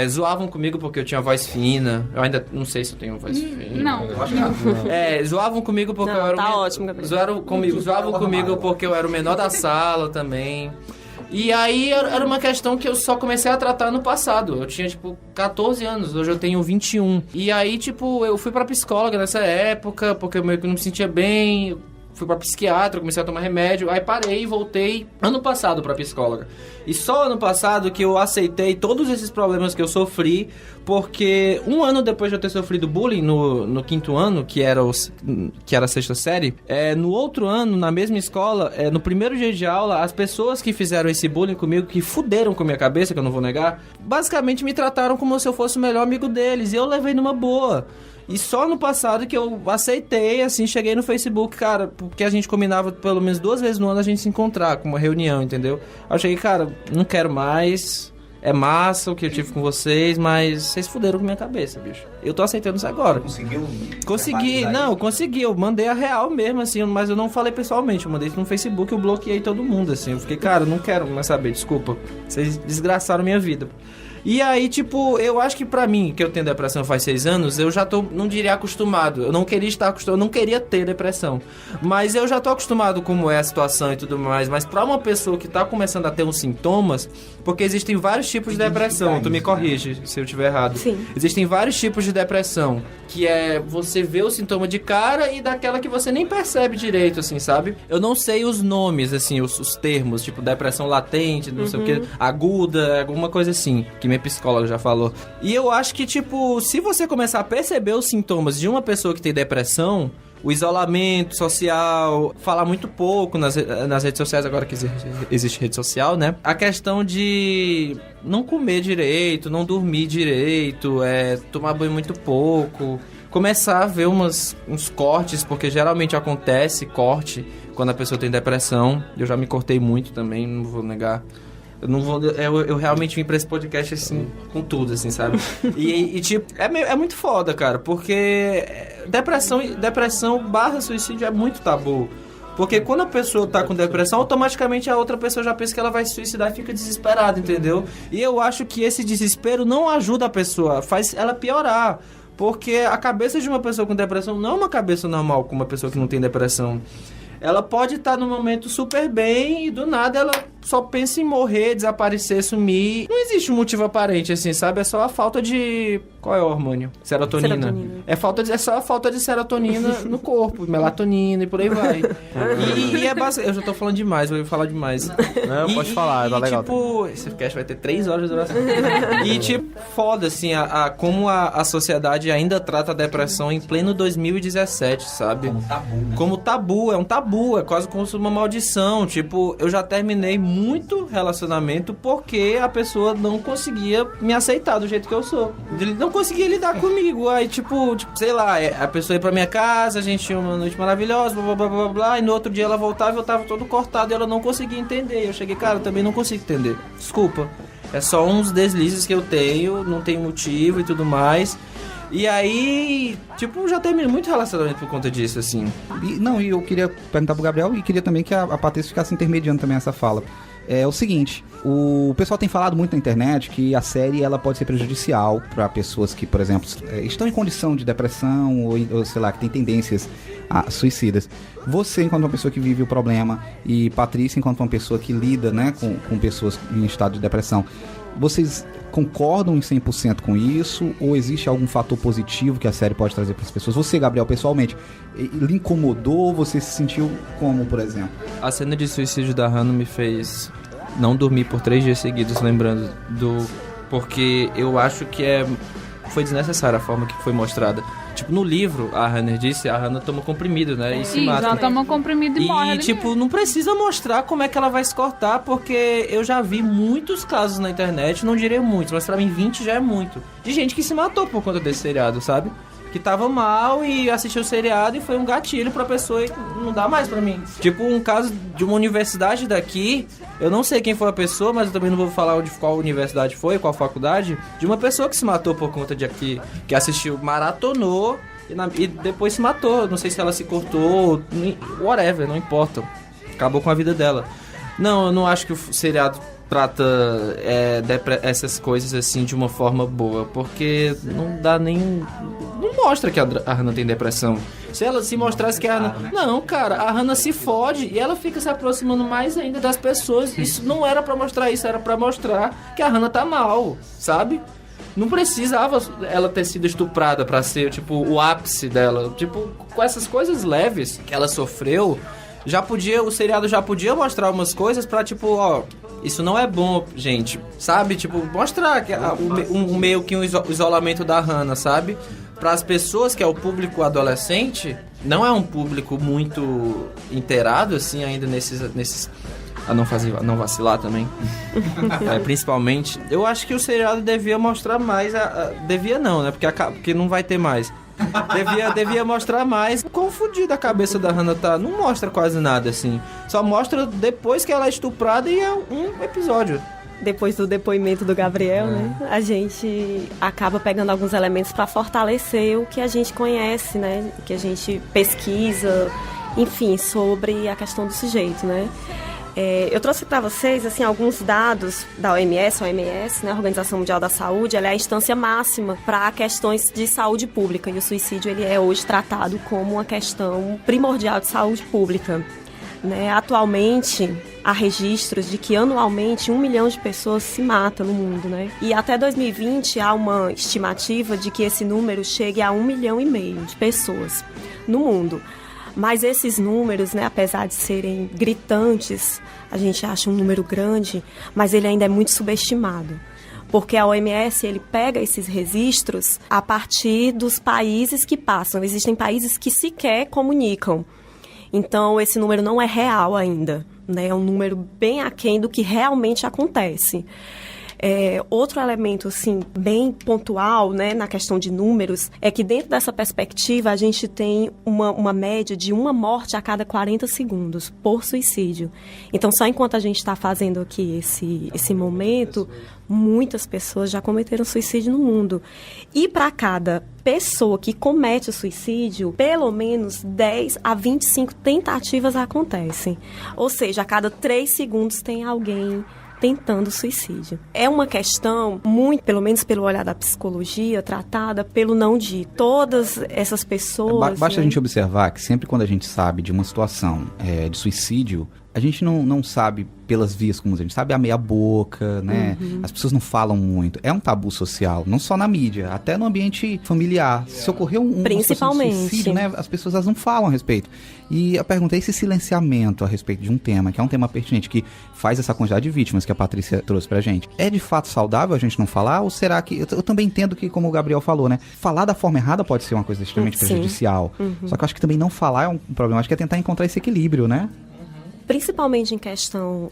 zoavam comigo porque eu tinha voz fina. Eu ainda não sei se eu tenho voz fina. Não. Eu acho que não. Zoavam comigo porque eu era tá ótimo, Gabriel. Zoavam comigo porque eu era o menor da sala também. E aí era uma questão que eu só comecei a tratar no passado. Eu tinha, 14 anos, hoje eu tenho 21. E aí, eu fui pra psicóloga nessa época, porque eu meio que não me sentia bem. Fui pra psiquiatra, comecei a tomar remédio. Aí parei e voltei ano passado pra psicóloga. E só ano passado que eu aceitei todos esses problemas que eu sofri, porque um ano depois de eu ter sofrido bullying no quinto ano, que era a sexta série, no outro ano, na mesma escola, no primeiro dia de aula, as pessoas que fizeram esse bullying comigo, que fuderam com a minha cabeça, que eu não vou negar, basicamente me trataram como se eu fosse o melhor amigo deles, e eu levei numa boa. E só no passado que eu aceitei, assim, cheguei no Facebook, cara, porque a gente combinava pelo menos 2 vezes no ano a gente se encontrar, com uma reunião, entendeu? Eu cheguei, cara, não quero mais, é massa o que eu tive com vocês, mas vocês fuderam com minha cabeça, bicho. Eu tô aceitando isso agora. Conseguiu? Consegui, eu mandei a real mesmo, assim, mas eu não falei pessoalmente, eu mandei isso no Facebook, eu bloqueei todo mundo, assim. Eu fiquei, cara, não quero mais saber, desculpa, vocês desgraçaram minha vida. E aí, eu acho que pra mim, que eu tenho depressão faz 6 anos, eu já tô, não diria acostumado. Eu não queria estar acostumado, eu não queria ter depressão. Mas eu já tô acostumado como é a situação e tudo mais. Mas pra uma pessoa que tá começando a ter uns sintomas, porque existem vários tipos de depressão, tu me corrige se eu estiver errado. Sim. Existem vários tipos de depressão, que é você vê o sintoma de cara e daquela que você nem percebe direito, assim, sabe? Eu não sei os nomes, assim, os termos, depressão latente, não sei o que, aguda, alguma coisa assim, que minha psicóloga já falou. E eu acho que, se você começar a perceber os sintomas de uma pessoa que tem depressão, o isolamento social, falar muito pouco nas redes sociais, agora que existe rede social, né? A questão de não comer direito, não dormir direito, tomar banho muito pouco, começar a ver uns cortes, porque geralmente acontece corte quando a pessoa tem depressão. Eu já me cortei muito também, não vou negar. Eu realmente vim pra esse podcast, assim, com tudo, assim, sabe? É muito foda, cara, porque depressão / suicídio é muito tabu. Porque quando a pessoa tá com depressão, automaticamente a outra pessoa já pensa que ela vai se suicidar e fica desesperada, entendeu? E eu acho que esse desespero não ajuda a pessoa, faz ela piorar. Porque a cabeça de uma pessoa com depressão não é uma cabeça normal como uma pessoa que não tem depressão. Ela pode estar num momento super bem e do nada ela só pensa em morrer, desaparecer, sumir. Não existe um motivo aparente, assim, sabe? É só a falta de... Qual é o hormônio? Serotonina. É só a falta de serotonina no corpo, melatonina e por aí vai. E é básico. Eu já tô falando demais, vou falar demais. Não, pode falar, tá legal. Esse podcast vai ter 3 horas de duração. E, foda, assim, como a sociedade ainda trata a depressão em pleno 2017, sabe? Como tabu, é um tabu, é quase como uma maldição. Eu já terminei muito relacionamento porque a pessoa não conseguia me aceitar do jeito que eu sou. Ele não conseguia lidar comigo. Aí, sei lá, a pessoa ia pra minha casa, a gente tinha uma noite maravilhosa, blá, blá, blá, blá, blá, e no outro dia ela voltava e eu tava todo cortado e ela não conseguia entender. Eu cheguei, cara, eu também não consigo entender. Desculpa. É só uns deslizes que eu tenho, não tem motivo e tudo mais. E aí, já terminei muito relacionamento por conta disso, assim. E eu queria perguntar pro Gabriel e queria também que a Patrícia ficasse intermediando também essa fala. É o seguinte, o pessoal tem falado muito na internet que a série ela pode ser prejudicial para pessoas que, por exemplo, estão em condição de depressão ou sei lá, que tem tendências suicidas. Você, enquanto uma pessoa que vive o problema, e Patrícia, enquanto uma pessoa que lida, né, com pessoas em estado de depressão, vocês concordam em 100% com isso? Ou existe algum fator positivo que a série pode trazer para as pessoas? Você, Gabriel, pessoalmente, lhe incomodou? Você se sentiu como, por exemplo? A cena de suicídio da Hannah me fez não dormir por 3 dias seguidos, lembrando porque eu acho que foi desnecessária a forma que foi mostrada. No livro, a Hannah toma comprimido, né? E se mata. Ela toma comprimido e morre. E, não precisa mostrar como é que ela vai se cortar, porque eu já vi muitos casos na internet, não direi muitos, mas pra mim 20 já é muito. De gente que se matou por conta desse seriado, sabe? Que tava mal e assistiu o seriado e foi um gatilho pra pessoa e não dá mais pra mim. Um caso de uma universidade daqui, eu não sei quem foi a pessoa, mas eu também não vou falar qual universidade foi, qual faculdade, de uma pessoa que se matou por conta de aqui, que assistiu, maratonou e depois se matou. Não sei se ela se cortou, whatever, não importa. Acabou com a vida dela. Não, eu não acho que o seriado trata essas coisas assim de uma forma boa, porque não dá nem... Não mostra que a Hannah tem depressão. Se ela se mostrasse que a Hannah... Não, cara, a Hannah se fode e ela fica se aproximando mais ainda das pessoas. Isso não era pra mostrar isso, era pra mostrar que a Hannah tá mal, sabe? Não precisava ela ter sido estuprada pra ser, tipo, o ápice dela. Tipo, com essas coisas leves que ela sofreu, o seriado já podia mostrar umas coisas pra, tipo, ó... Isso não é bom, gente, sabe? Tipo, mostrar que meio que um isolamento da Hannah, sabe? Para as pessoas, que é o público adolescente, não é um público muito inteirado, assim, ainda nesses a não vacilar também. Principalmente, eu acho que o seriado devia mostrar mais, devia não, né? Porque não vai ter mais. Devia mostrar mais quão fodida a cabeça da Hannah tá. Não mostra quase nada, assim. Só mostra depois que ela é estuprada e é um episódio. Depois do depoimento do Gabriel, né? A gente acaba pegando alguns elementos para fortalecer o que a gente conhece, né? O que a gente pesquisa, enfim, sobre a questão do sujeito, né? Eu trouxe para vocês assim, alguns dados da OMS, né, a Organização Mundial da Saúde. Ela é a instância máxima para questões de saúde pública, e o suicídio ele é hoje tratado como uma questão primordial de saúde pública, né? Atualmente, há registros de que anualmente 1 milhão de pessoas se matam no mundo, né? E até 2020 há uma estimativa de que esse número chegue a 1,5 milhão de pessoas no mundo. Mas esses números, né, apesar de serem gritantes, a gente acha um número grande, mas ele ainda é muito subestimado. Porque a OMS, ele pega esses registros a partir dos países que passam. Existem países que sequer comunicam. Então, esse número não é real ainda, né? É um número bem aquém do que realmente acontece. Outro elemento, assim, bem pontual, né, na questão de números, é que dentro dessa perspectiva a gente tem uma média de 1 morte a cada 40 segundos por suicídio. Então, só enquanto a gente está fazendo aqui esse momento, muitas pessoas já cometeram suicídio no mundo. E para cada pessoa que comete o suicídio, pelo menos 10 a 25 tentativas acontecem. Ou seja, a cada 3 segundos tem alguém tentando suicídio. É uma questão muito, pelo menos pelo olhar da psicologia, tratada pelo não dito. Todas essas pessoas... Basta né? a gente observar que sempre quando a gente sabe de uma situação de suicídio, a gente não sabe pelas vias comuns, a gente sabe a meia boca, né? As pessoas não falam muito. É um tabu social, não só na mídia, até no ambiente familiar. Se ocorreu Principalmente. suicídio, né? As pessoas elas não falam a respeito. E eu perguntei esse silenciamento a respeito de um tema, que é um tema pertinente, que faz essa quantidade de vítimas que a Patrícia trouxe pra gente. É de fato saudável a gente não falar? Ou será que... Eu também entendo que, como o Gabriel falou, né? Falar da forma errada pode ser uma coisa extremamente prejudicial. Só que eu acho que também não falar é um problema. Acho que é tentar encontrar esse equilíbrio, né? Principalmente em questão,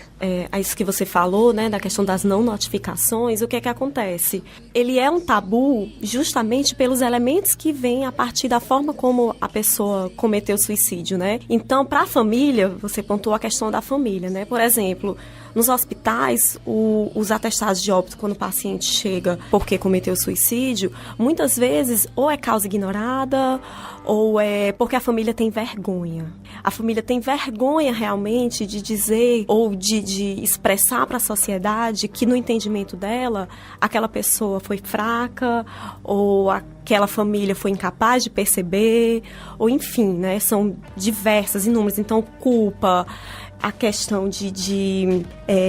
a isso que você falou, né, da questão das não notificações, o que é que acontece? Ele é um tabu justamente pelos elementos que vêm a partir da forma como a pessoa cometeu o suicídio, né? Então, para a família, você pontuou a questão da família, né? Por exemplo, nos hospitais, os atestados de óbito, quando o paciente chega porque cometeu suicídio, muitas vezes ou é causa ignorada ou é porque a família tem vergonha. A família tem vergonha realmente de dizer ou de expressar para a sociedade que no entendimento dela, aquela pessoa foi fraca ou aquela família foi incapaz de perceber, ou enfim, né? São diversas, inúmeras. Então, culpa, a questão de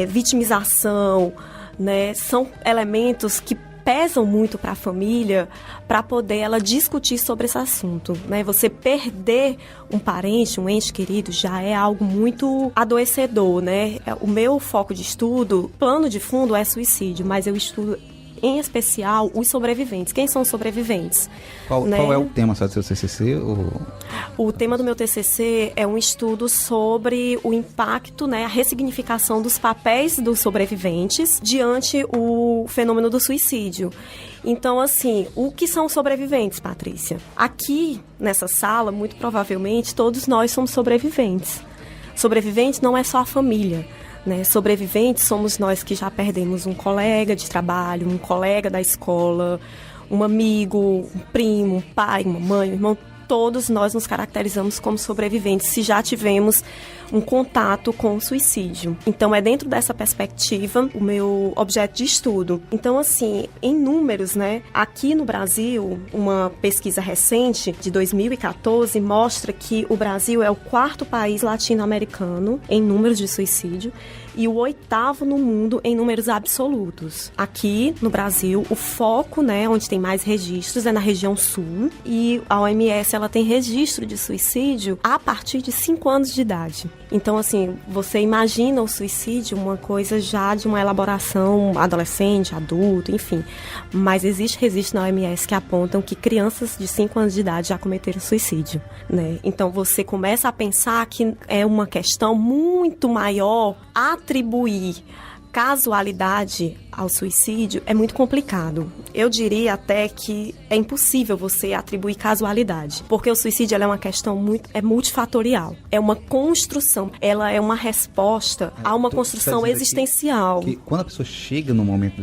vitimização, né? São elementos que pesam muito para a família para poder ela discutir sobre esse assunto, né? Você perder um parente, um ente querido, já é algo muito adoecedor, né? O meu foco de estudo, plano de fundo é suicídio, mas eu estudo em especial os sobreviventes. Quem são os sobreviventes? Qual é o tema do seu TCC? O tema do meu TCC é um estudo sobre o impacto, né, a ressignificação dos papéis dos sobreviventes diante o fenômeno do suicídio. Então, assim, o que são sobreviventes, Patrícia? Aqui, nessa sala, muito provavelmente, todos nós somos sobreviventes. Sobreviventes não é só a família, né? Sobreviventes somos nós que já perdemos um colega de trabalho, um colega da escola, um amigo, um primo, um pai, uma mãe, um irmão. todos nós nos caracterizamos como sobreviventes se já tivemos um contato com o suicídio. Então, é dentro dessa perspectiva o meu objeto de estudo. Então, assim, em números, né, aqui no Brasil, uma pesquisa recente de 2014 mostra que o Brasil é o 4º país latino-americano em números de suicídio e o 8º no mundo em números absolutos. Aqui no Brasil, o foco, né, onde tem mais registros é na região sul, e a OMS ela tem registro de suicídio a partir de 5 anos de idade. Então, assim, você imagina o suicídio uma coisa já de uma elaboração adolescente, adulto, enfim. Mas existe registro na OMS que apontam que crianças de 5 anos de idade já cometeram suicídio, né? Então, você começa a pensar que é uma questão muito maior atribuir casualidade ao suicídio é muito complicado. Eu diria até que é impossível você atribuir casualidade, porque o suicídio ela é uma questão multifatorial. É uma construção, ela é uma resposta a uma construção existencial. Que quando a pessoa chega no momento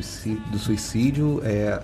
do suicídio,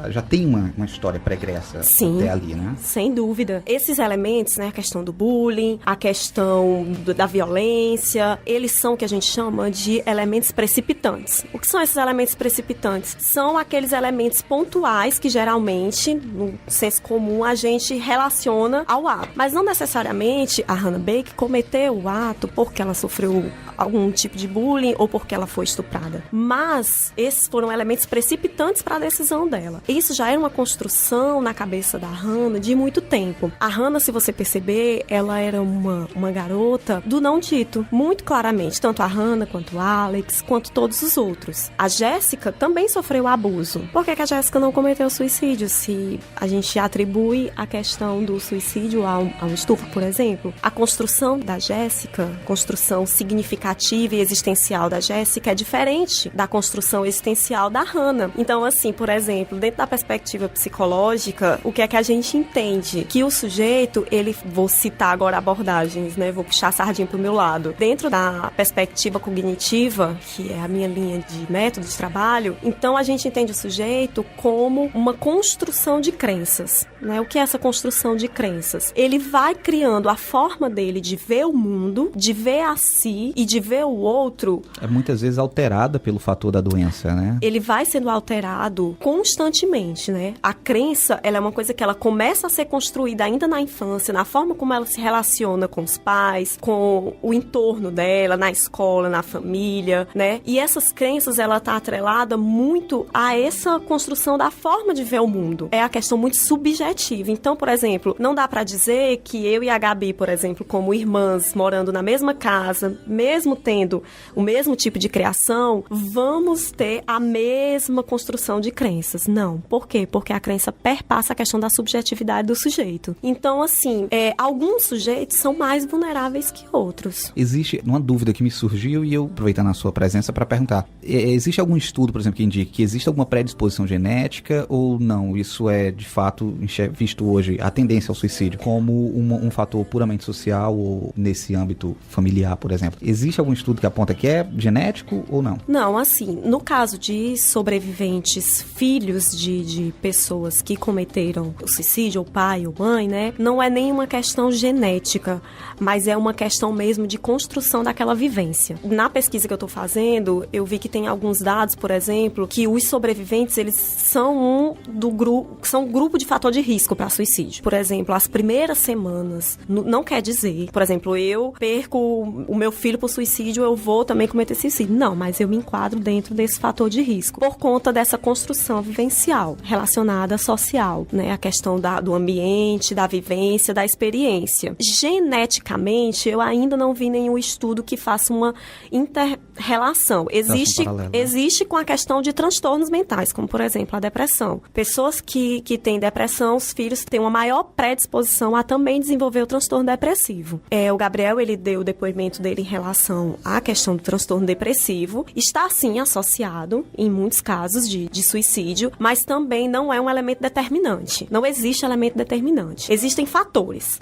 já tem uma história pregressa. Sim, até ali, né? Sem dúvida. Esses elementos, né, a questão do bullying, a questão da violência, eles são o que a gente chama de elementos precipitantes. O que são esses elementos precipitantes? São aqueles elementos pontuais que geralmente, no senso comum, a gente relaciona ao ato. Mas não necessariamente a Hannah Baker cometeu o ato porque ela sofreu algum tipo de bullying ou porque ela foi estuprada. Mas esses foram elementos precipitantes para a decisão dela. Isso já era uma construção na cabeça da Hannah de muito tempo. A Hannah, se você perceber, ela era uma garota do não dito, muito claramente. Tanto a Hannah, quanto o Alex, quanto todos os outros. A Jéssica também sofreu abuso. Por que a Jéssica não cometeu suicídio? Se a gente atribui a questão do suicídio ao estupro, por exemplo, a construção da Jéssica, construção significativa e existencial da Jéssica é diferente da construção existencial da Hannah. Então, assim, por exemplo, dentro da perspectiva psicológica, o que é que a gente entende? Que o sujeito, vou citar agora abordagens, né? Vou puxar a sardinha pro meu lado. Dentro da perspectiva cognitiva, que é a minha linha de método de trabalho, então a gente entende o sujeito como uma construção de crenças, né? O que é essa construção de crenças? Ele vai criando a forma dele de ver o mundo, de ver a si e de ver o outro. É muitas vezes alterada pelo fator da doença, né? Ele vai sendo alterado constantemente, né? A crença, ela é uma coisa que ela começa a ser construída ainda na infância, na forma como ela se relaciona com os pais, com o entorno dela, na escola, na família, né? E essas crenças, ela tá atrelada muito a essa construção da forma de ver o mundo. É a questão muito subjetiva. Então, por exemplo, não dá pra dizer que eu e a Gabi, por exemplo, como irmãs, morando na mesma casa, mesmo tendo o mesmo tipo de criação, vamos ter a mesma construção de crenças. Não. Por quê? Porque a crença perpassa a questão da subjetividade do sujeito. Então, assim, alguns sujeitos são mais vulneráveis que outros. Existe uma dúvida que me surgiu e eu, aproveitando a sua presença, para perguntar. Existe algum estudo, por exemplo, que indique que existe alguma predisposição genética ou não? Isso é, de fato, visto hoje, a tendência ao suicídio como um fator puramente social ou nesse âmbito familiar, por exemplo? Existe algum estudo que aponta que é genético ou não? Não, assim, no caso de sobreviventes, filhos de pessoas que cometeram o suicídio, ou pai ou mãe, né? Não é nenhuma questão genética, mas é uma questão mesmo de construção daquela vivência. Na pesquisa que eu tô fazendo, eu vi que tem alguns dados, por exemplo, que os sobreviventes, eles são um grupo de fator de risco para suicídio. Por exemplo, as primeiras semanas, não quer dizer, por exemplo, eu perco o meu filho por suicídio, eu vou também cometer suicídio. Não, mas eu me enquadro dentro desse fator de risco, por conta dessa construção vivencial, relacionada social, né? A questão do ambiente, da vivência, da experiência. Geneticamente, eu ainda não vi nenhum estudo que faça uma inter-relação. Existe com a questão de transtornos mentais, como, por exemplo, a depressão. Pessoas que têm depressão, os filhos têm uma maior predisposição a também desenvolver o transtorno depressivo. O Gabriel, ele deu o depoimento dele em relação relação à questão do transtorno depressivo, está sim associado, em muitos casos, de suicídio, mas também não é um elemento determinante. Não existe elemento determinante. Existem fatores.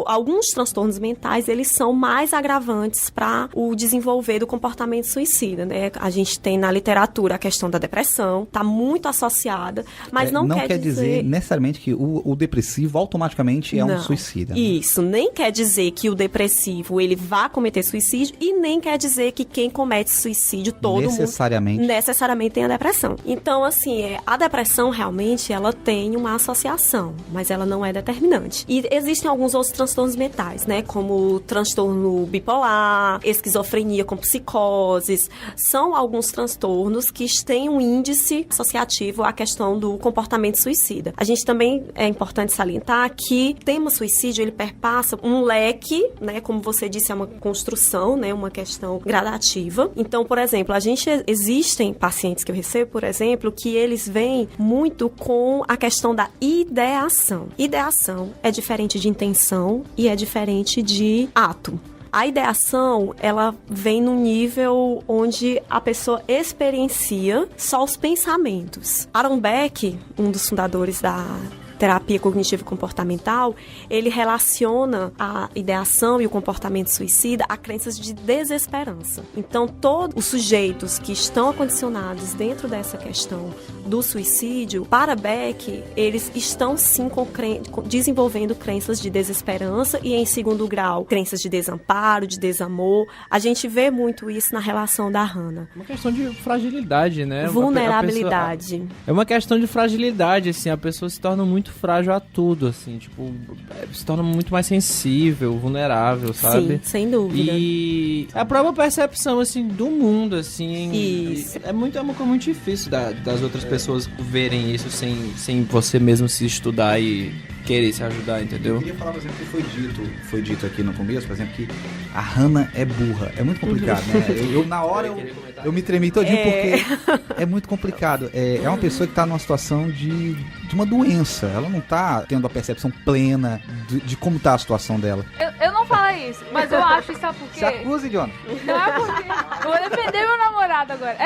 Alguns transtornos mentais, eles são mais agravantes para o desenvolver do comportamento suicida, né? A gente tem na literatura a questão da depressão, está muito associada, mas não quer dizer necessariamente que o depressivo automaticamente é um suicida. Né? Isso, nem quer dizer que o depressivo ele vá cometer suicídio e nem quer dizer que quem comete suicídio necessariamente tem a depressão. Então, assim, a depressão realmente ela tem uma associação, mas ela não é determinante. E existem alguns outros transtornos mentais, né? Como transtorno bipolar, esquizofrenia com psicoses. São alguns transtornos que têm um índice associativo à questão do comportamento suicida. A gente também é importante salientar que o tema suicídio, ele perpassa um leque, né? Como você disse, é uma construção, né? Uma questão gradativa. Então, por exemplo, existem pacientes que eu recebo, por exemplo, que eles vêm muito com a questão da ideação. Ideação é diferente de intenção e é diferente de ato. A ideação, ela vem num nível onde a pessoa experiencia só os pensamentos. Aaron Beck, um dos fundadores da terapia cognitivo-comportamental, ele relaciona a ideação e o comportamento suicida a crenças de desesperança. Então, todos os sujeitos que estão acondicionados dentro dessa questão do suicídio, para Beck, eles estão sim desenvolvendo crenças de desesperança e, em segundo grau, crenças de desamparo, de desamor. A gente vê muito isso na relação da Hannah. Uma questão de fragilidade, né? Vulnerabilidade. É uma questão de fragilidade, assim, a pessoa se torna muito frágil a tudo, assim, tipo, se torna muito mais sensível, vulnerável, sabe? Sim, sem dúvida. E a própria percepção, assim, do mundo, assim, isso. É uma coisa muito difícil das outras pessoas verem isso sem você mesmo se estudar e querer se ajudar, entendeu? Eu queria falar, por exemplo, que foi dito aqui no começo, por exemplo, que a Hannah é burra. É muito complicado, né? Na hora, eu me tremi todinho porque é muito complicado. É uma pessoa que tá numa situação de uma doença. Ela não tá tendo a percepção plena de como tá a situação dela. Eu não falo isso, mas eu acho isso, sabe por quê? Se acuse, John. Não é porque... Eu vou defender meu namorado agora.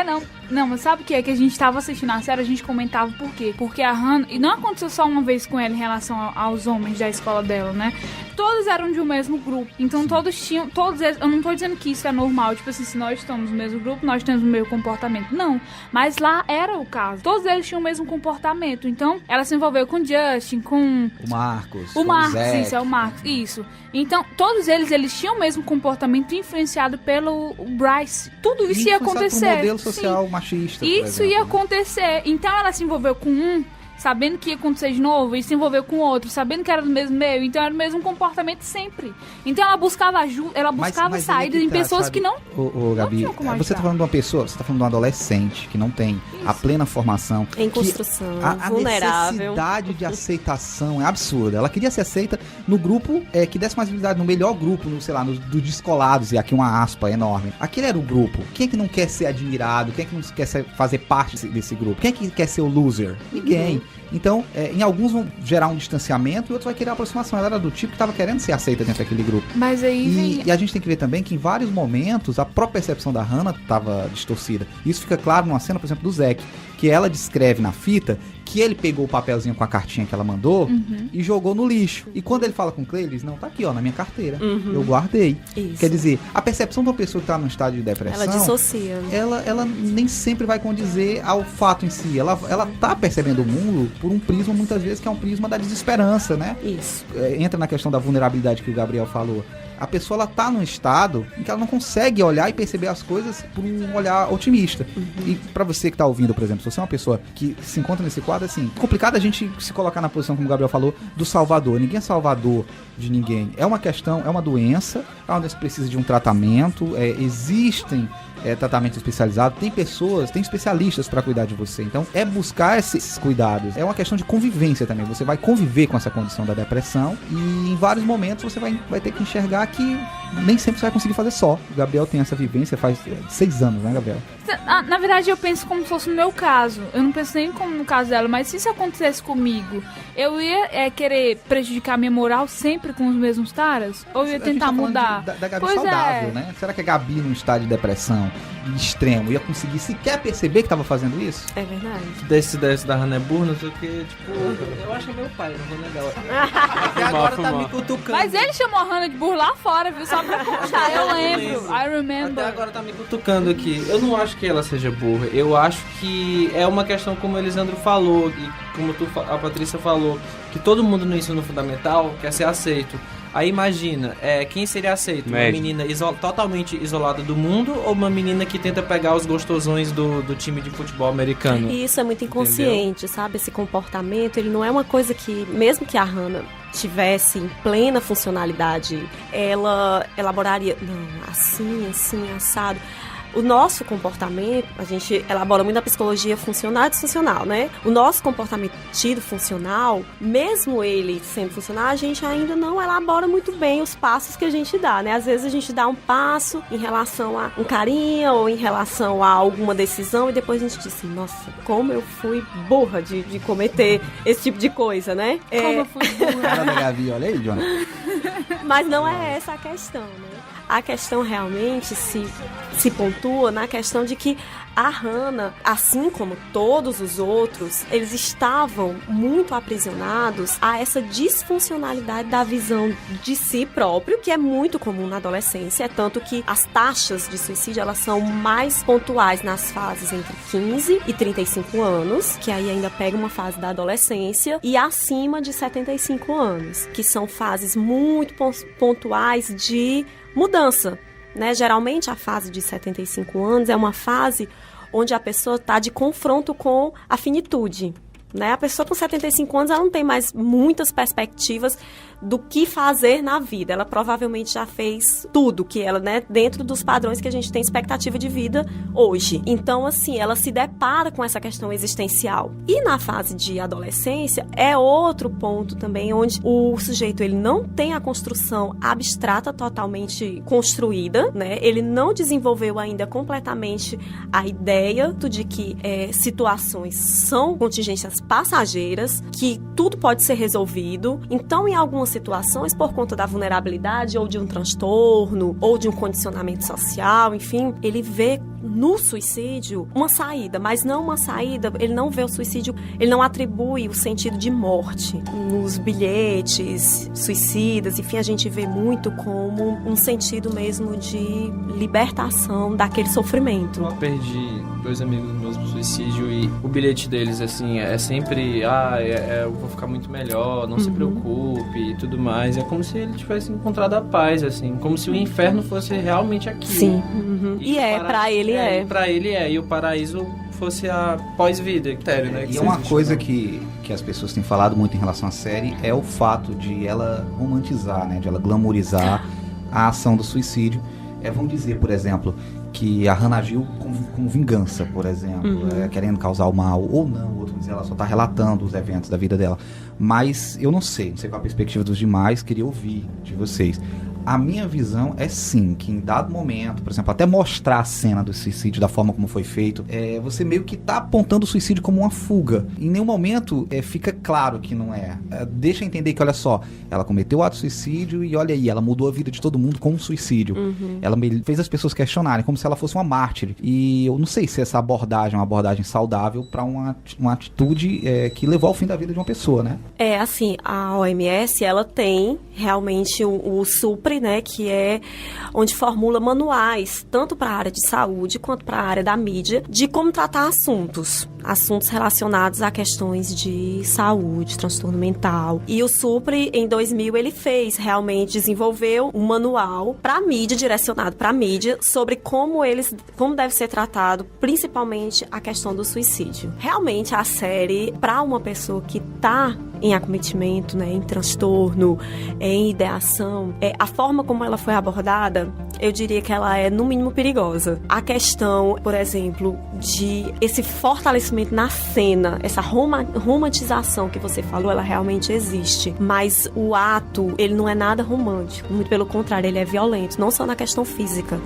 Não, mas sabe o que é? Que a gente tava assistindo a série, a gente comentava por quê? Porque a Hannah... E não aconteceu só uma vez com ela em relação aos homens da escola dela, né? Todos eram de um mesmo grupo. Então todos tinham... Todos eles... Eu não tô dizendo que isso é normal. Tipo assim, se nós estamos no mesmo grupo, nós temos o mesmo comportamento. Não. Mas lá era o caso. Todos eles tinham o mesmo comportamento. Então, ela se envolveu com o Justin, com... O Marcos. O Marcos, isso, é o Marcos. Isso. Então, todos eles tinham o mesmo comportamento influenciado pelo Bryce. Tudo isso ia acontecer. Por um modelo social machista, isso ia acontecer. Então, ela se envolveu com um, sabendo que ia acontecer de novo, e se envolveu com outro, sabendo que era do mesmo meio, então era o mesmo comportamento sempre. Então ela buscava ajuda, ela buscava saídas em pessoas, sabe, que não... Ô, Gabi, você tá falando de uma pessoa, você tá falando de um adolescente que não tem a plena formação. Em construção, a vulnerável. A necessidade de aceitação é absurda. Ela queria ser aceita no grupo que desse mais visibilidade, no melhor grupo, do descolados, e aqui uma aspa enorme. Aquele era o grupo. Quem é que não quer ser admirado? Quem é que não quer fazer parte desse grupo? Quem é que quer ser o loser? Ninguém. Então, em alguns vão gerar um distanciamento e outros vai querer aproximação. Ela era do tipo que estava querendo ser aceita dentro daquele grupo. Mas aí e a gente tem que ver também que em vários momentos a própria percepção da Hannah estava distorcida. Isso fica claro numa cena, por exemplo, do Zack, que ela descreve na fita que ele pegou o papelzinho com a cartinha que ela mandou e jogou no lixo. E quando ele fala com o Clay, ele diz, não, tá aqui, ó, na minha carteira. Eu guardei. Isso. Quer dizer, a percepção de uma pessoa que tá num estádio de depressão... Ela dissocia. Ela nem sempre vai condizer ao fato em si. Ela tá percebendo o mundo por um prisma, muitas vezes, que é um prisma da desesperança, né? Isso. Entra na questão da vulnerabilidade que o Gabriel falou. A pessoa, ela tá num estado em que ela não consegue olhar e perceber as coisas por um olhar otimista. E pra você que tá ouvindo, por exemplo, se você é uma pessoa que se encontra nesse quadro, assim, complicado a gente se colocar na posição, como o Gabriel falou, do salvador. Ninguém é salvador de ninguém. É uma questão, é uma doença, onde você precisa de um tratamento, existem tratamento especializado, tem especialistas para cuidar de você. Então, é buscar esses cuidados. É uma questão de convivência também. Você vai conviver com essa condição da depressão e em vários momentos você vai ter que enxergar que nem sempre você vai conseguir fazer só. O Gabriel tem essa vivência faz 6 anos, né, Gabriel? Na verdade, eu penso como se fosse no meu caso. Eu não penso nem como no caso dela, mas se isso acontecesse comigo, eu ia querer prejudicar minha moral sempre com os mesmos caras? Ou eu ia tentar mudar? Da Gabi Pois saudável, é. né? Será que a Gabi, num estado de depressão extremo, ia conseguir sequer perceber que tava fazendo isso? É verdade. Desse da Hannah é burra, não sei o que, tipo, eu acho que é meu pai, não vou negar. Até agora tá me cutucando. Mas ele chamou a Hannah de burro lá fora, viu? Só pra constar, eu lembro. I remember. Até agora tá me cutucando aqui. Eu não acho que ela seja burra. Eu acho que é uma questão como o Elisandro falou e como a Patrícia falou, que todo mundo no ensino fundamental quer ser aceito. Aí imagina, quem seria aceito? Uma menina totalmente isolada do mundo ou uma menina que tenta pegar os gostosões do time de futebol americano? E isso é muito inconsciente, sabe? Esse comportamento, ele não é uma coisa que, mesmo que a Hannah tivesse em plena funcionalidade, ela elaboraria, não, assim, assado. O nosso comportamento, a gente elabora muito a psicologia funcional e disfuncional, né? O nosso comportamento tido funcional, mesmo ele sendo funcional, a gente ainda não elabora muito bem os passos que a gente dá, né? Às vezes a gente dá um passo em relação a um carinha ou em relação a alguma decisão e depois a gente diz assim, nossa, como eu fui burra de cometer esse tipo de coisa, né? Como eu fui burra. Cara da Gabi, olha aí, Jonathan. Mas não é essa a questão, né? A questão realmente se pontua na questão de que a Hannah, assim como todos os outros, eles estavam muito aprisionados a essa disfuncionalidade da visão de si próprio, que é muito comum na adolescência. É tanto que as taxas de suicídio, elas são mais pontuais nas fases entre 15 e 35 anos, que aí ainda pega uma fase da adolescência, e acima de 75 anos, que são fases muito pontuais de mudança, né? Geralmente a fase de 75 anos é uma fase onde a pessoa está de confronto com a finitude, né? A pessoa com 75 anos ela não tem mais muitas perspectivas do que fazer na vida. Ela provavelmente já fez tudo que ela, né, dentro dos padrões que a gente tem expectativa de vida hoje. Então, assim, ela se depara com essa questão existencial. E na fase de adolescência é outro ponto também onde o sujeito ele não tem a construção abstrata totalmente construída, né? Ele não desenvolveu ainda completamente a ideia de que situações são contingências passageiras, que tudo pode ser resolvido. Então, em algumas situações, por conta da vulnerabilidade ou de um transtorno ou de um condicionamento social, enfim, ele vê no suicídio uma saída, mas não uma saída, ele não vê o suicídio, ele não atribui o sentido de morte. Nos bilhetes suicidas, enfim, a gente vê muito como um sentido mesmo de libertação daquele sofrimento. Eu perdi 2 amigos meus pro suicídio e o bilhete deles, assim, é sempre, eu vou ficar muito melhor, não se preocupe e tudo mais. É como se ele tivesse encontrado a paz, assim, como se o inferno fosse realmente aquilo. Sim. E pra ele é. Pra ele é, e o paraíso fosse a pós-vida, critério, né? E é uma coisa que as pessoas têm falado muito em relação à série é o fato de ela romantizar, né? De ela glamorizar a ação do suicídio. Vamos dizer, por exemplo, que a Hannah agiu com vingança, por exemplo, querendo causar o mal, ou não, outros dizem, ela só está relatando os eventos da vida dela. Mas eu não sei qual a perspectiva dos demais, queria ouvir de vocês. A minha visão é sim, que em dado momento, por exemplo, até mostrar a cena do suicídio da forma como foi feito, você meio que tá apontando o suicídio como uma fuga. Em nenhum momento fica claro que não é. Deixa entender que, olha só, ela cometeu o ato de suicídio e olha aí, ela mudou a vida de todo mundo com o suicídio. Ela fez as pessoas questionarem, como se ela fosse uma mártir. E eu não sei se essa abordagem é uma abordagem saudável para uma atitude que levou ao fim da vida de uma pessoa, né? Assim, a OMS, ela tem realmente o SUPRE, né, que é onde formula manuais, tanto para a área de saúde quanto para a área da mídia, de como tratar assuntos relacionados a questões de saúde, transtorno mental. E o SUPRE, em 2000, ele desenvolveu um manual para mídia, direcionado para mídia, sobre como deve ser tratado, principalmente a questão do suicídio. Realmente, a série, para uma pessoa que está em acometimento, né, em transtorno, em ideação, a forma como ela foi abordada eu diria que ela é, no mínimo, perigosa. A questão, por exemplo, de esse fortalecimento na cena, essa romantização que você falou, ela realmente existe. Mas o ato, ele não é nada romântico. Muito pelo contrário, ele é violento, não só na questão física,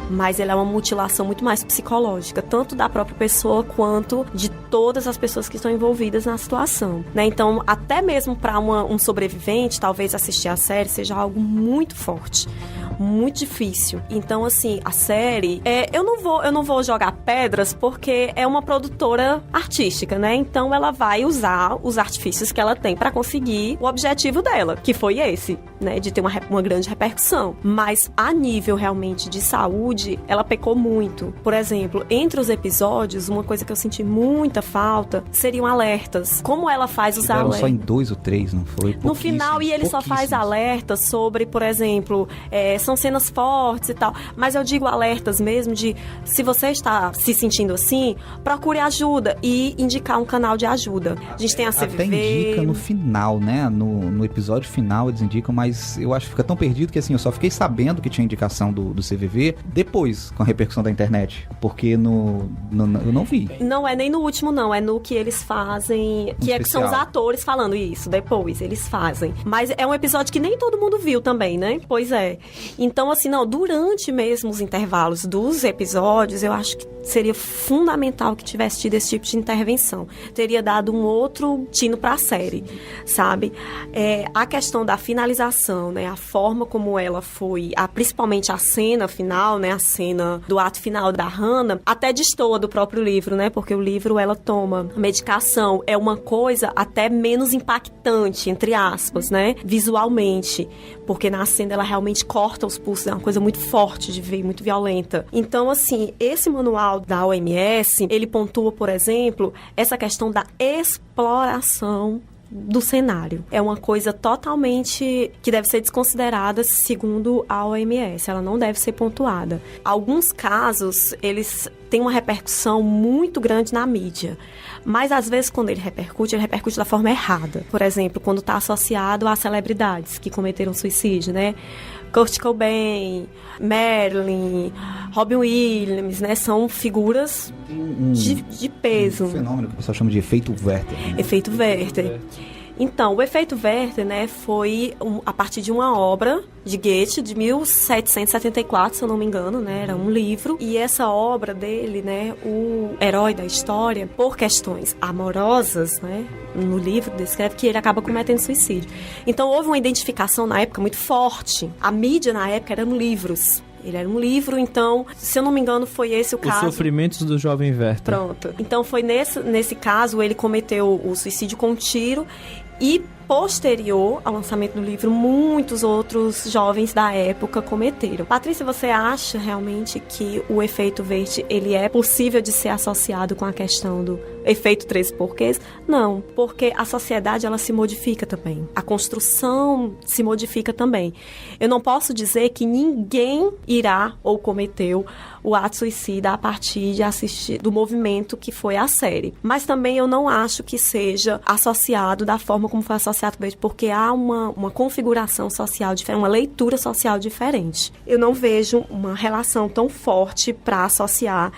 mas ele é uma mutilação muito mais psicológica, tanto da própria pessoa quanto de todas as pessoas que estão envolvidas na situação, né? Então, até mesmo para um sobrevivente, talvez assistir a série seja algo muito forte, muito difícil. Então, assim, a série, eu não vou jogar pedras porque é uma produtora artística, né? Então, ela vai usar os artifícios que ela tem para conseguir o objetivo dela, que foi esse, né? De ter uma grande repercussão. Mas, a nível realmente de saúde, ela pecou muito. Por exemplo, entre os episódios, uma coisa que eu senti muita falta seriam alertas. Como ela faz os alertas? Só em 2 ou 3, não foi? No final, e ele só faz alertas sobre, por exemplo, são cenas fortes e tal. Mas eu digo alertas mesmo de, se você está se sentindo assim, procure ajuda e indicar um canal de ajuda. A gente tem a CVV. Até indica no final, né? No episódio final eles indicam, mas eu acho que fica tão perdido que assim, eu só fiquei sabendo que tinha indicação do CVV depois, com a repercussão da internet. Porque eu não vi. Não é nem no último, não. É no que eles fazem, que são os atores falando isso. Depois eles fazem. Mas é um episódio que nem todo mundo viu também, né? Pois é. Então, assim, não, durante mesmo os intervalos dos episódios, eu acho que seria fundamental que tivesse tido esse tipo de intervenção. Teria dado um outro tino para a série, sabe? A questão da finalização, né? A forma como ela foi, principalmente a cena final, né? A cena do ato final da Hannah, até destoa do próprio livro, né? Porque o livro, ela toma medicação, é uma coisa até menos impactante, entre aspas, né? Visualmente, porque na cena ela realmente corta os pulsos, é uma coisa muito forte de ver, muito violenta. Então, assim, esse manual da OMS, ele pontua, por exemplo, essa questão da exploração do cenário. É uma coisa totalmente que deve ser desconsiderada segundo a OMS. Ela não deve ser pontuada. Alguns casos, eles têm uma repercussão muito grande na mídia. Mas, às vezes, quando ele repercute da forma errada. Por exemplo, quando está associado a celebridades que cometeram suicídio, né? Kurt Cobain, Marilyn, Robin Williams, né? São figuras de peso. Um fenômeno que o pessoal chama de efeito Werther. Né? Efeito Werther. Então, o efeito Werther, né, foi a partir de uma obra de Goethe, de 1774, se eu não me engano, né, era um livro. E essa obra dele, né, o herói da história, por questões amorosas, né, no livro descreve que ele acaba cometendo suicídio. Então, houve uma identificação na época muito forte. A mídia na época eram livros. Ele era um livro, então, se eu não me engano, foi esse o caso. Os Sofrimentos do Jovem Werther. Pronto. Então, foi nesse caso, ele cometeu o suicídio com um tiro e, posterior ao lançamento do livro, muitos outros jovens da época cometeram. Patrícia, você acha realmente que o efeito Werther, ele é possível de ser associado com a questão do efeito 13 porquês? Não, porque a sociedade, ela se modifica também. A construção se modifica também. Eu não posso dizer que ninguém irá ou cometeu o ato suicida a partir de assistir do movimento que foi a série. Mas também eu não acho que seja associado da forma como foi associado com ele, porque há uma configuração social diferente, uma leitura social diferente. Eu não vejo uma relação tão forte para associar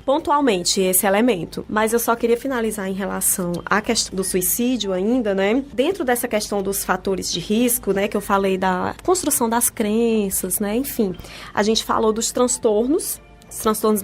pontualmente esse elemento. Mas eu só queria finalizar em relação à questão do suicídio ainda, né? Dentro dessa questão dos fatores de risco, né, que eu falei da construção das crenças, né? Enfim, a gente falou dos transtornos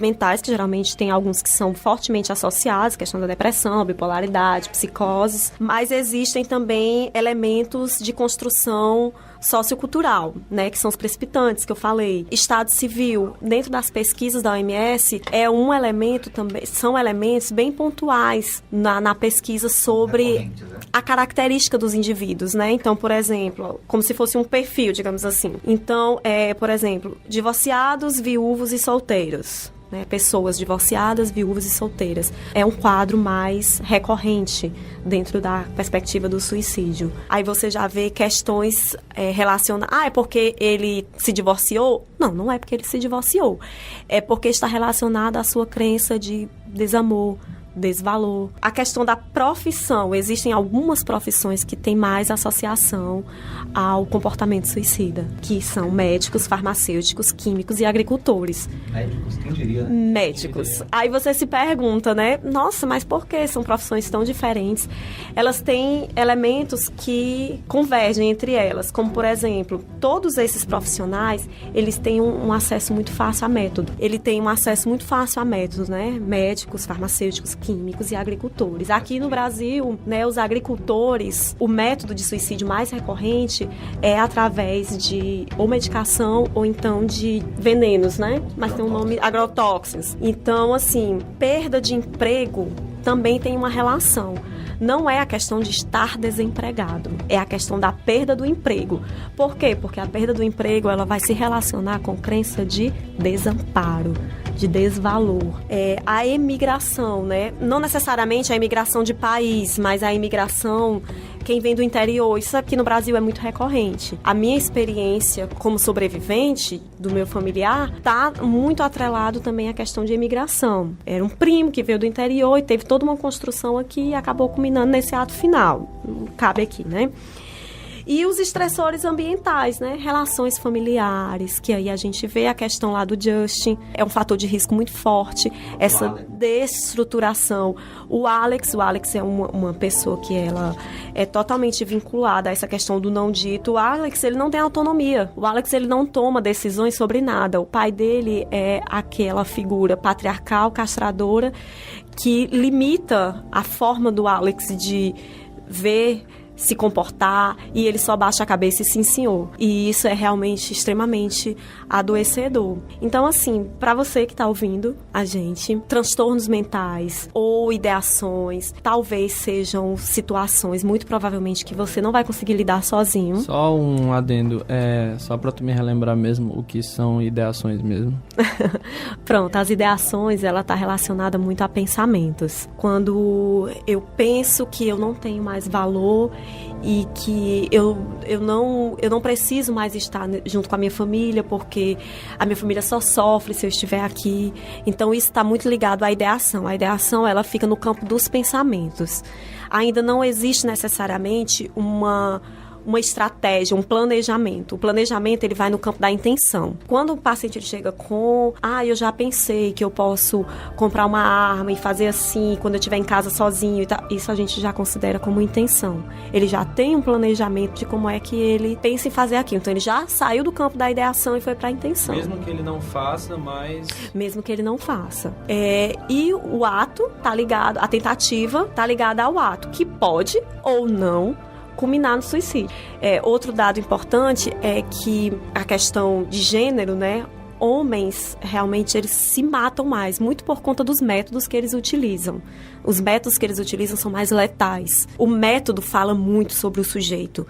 mentais, que geralmente tem alguns que são fortemente associados, questão da depressão, bipolaridade, psicoses, mas existem também elementos de construção sociocultural, né, que são os precipitantes que eu falei. Estado civil, dentro das pesquisas da OMS, é um elemento também, são elementos bem pontuais na pesquisa sobre a característica dos indivíduos, né? Então, por exemplo, como se fosse um perfil, digamos assim. Então, por exemplo, divorciados, viúvos e solteiros. Né, pessoas divorciadas, viúvas e solteiras. É um quadro mais recorrente dentro da perspectiva do suicídio. Aí você já vê questões relacionadas. É porque ele se divorciou? Não, não é porque ele se divorciou. É porque está relacionado à sua crença de desamor, desvalor. A questão da profissão, existem algumas profissões que têm mais associação ao comportamento suicida, que são médicos, farmacêuticos, químicos e agricultores. Médicos, quem diria, né? Médicos. Aí você se pergunta, né? Nossa, mas por que são profissões tão diferentes? Elas têm elementos que convergem entre elas, como, por exemplo, todos esses profissionais, eles têm um acesso muito fácil a método. Ele tem um acesso muito fácil a métodos, né? Médicos, farmacêuticos, químicos e agricultores. Aqui no Brasil, né, os agricultores, o método de suicídio mais recorrente é através de ou medicação ou então de venenos, né? Mas tem um nome, agrotóxicos. Então, assim, perda de emprego também tem uma relação. Não é a questão de estar desempregado, é a questão da perda do emprego. Por quê? Porque a perda do emprego ela vai se relacionar com crença de desamparo, de desvalor. A imigração, né? Não necessariamente a imigração de país, mas a imigração, quem vem do interior, isso aqui no Brasil é muito recorrente. A minha experiência como sobrevivente do meu familiar está muito atrelado também à questão de imigração. Era um primo que veio do interior e teve toda uma construção aqui e acabou culminando nesse ato final. Cabe aqui, né? E os estressores ambientais, né? Relações familiares, que aí a gente vê a questão lá do Justin, é um fator de risco muito forte, essa destruturação. O Alex é uma pessoa que ela é totalmente vinculada a essa questão do não dito. O Alex, ele não tem autonomia. O Alex, ele não toma decisões sobre nada. O pai dele é aquela figura patriarcal, castradora, que limita a forma do Alex de ver, se comportar, e ele só baixa a cabeça e sim, senhor. E isso é realmente extremamente adoecedor. Então, assim, para você que tá ouvindo a gente, transtornos mentais ou ideações, talvez sejam situações, muito provavelmente, que você não vai conseguir lidar sozinho. Só um adendo, só pra tu me relembrar mesmo o que são ideações mesmo. Pronto, as ideações, ela tá relacionada muito a pensamentos. Quando eu penso que eu não tenho mais valor e que eu não preciso mais estar junto com a minha família, porque a minha família só sofre se eu estiver aqui. Então isso está muito ligado à ideação. A ideação, ela fica no campo dos pensamentos. Ainda não existe necessariamente uma estratégia, um planejamento. O planejamento, ele vai no campo da intenção. Quando o paciente ele chega com, eu já pensei que eu posso comprar uma arma e fazer assim, quando eu estiver em casa sozinho, e tal, isso a gente já considera como intenção. Ele já tem um planejamento de como é que ele pensa em fazer aquilo. Então, ele já saiu do campo da ideação e foi para a intenção. Mesmo que ele não faça, mas... Mesmo que ele não faça. E o ato tá ligado, a tentativa tá ligada ao ato, que pode ou não culminar no suicídio. Outro dado importante é que a questão de gênero, né? Homens, realmente, eles se matam mais, muito por conta dos métodos que eles utilizam. Os métodos que eles utilizam são mais letais. O método fala muito sobre o sujeito.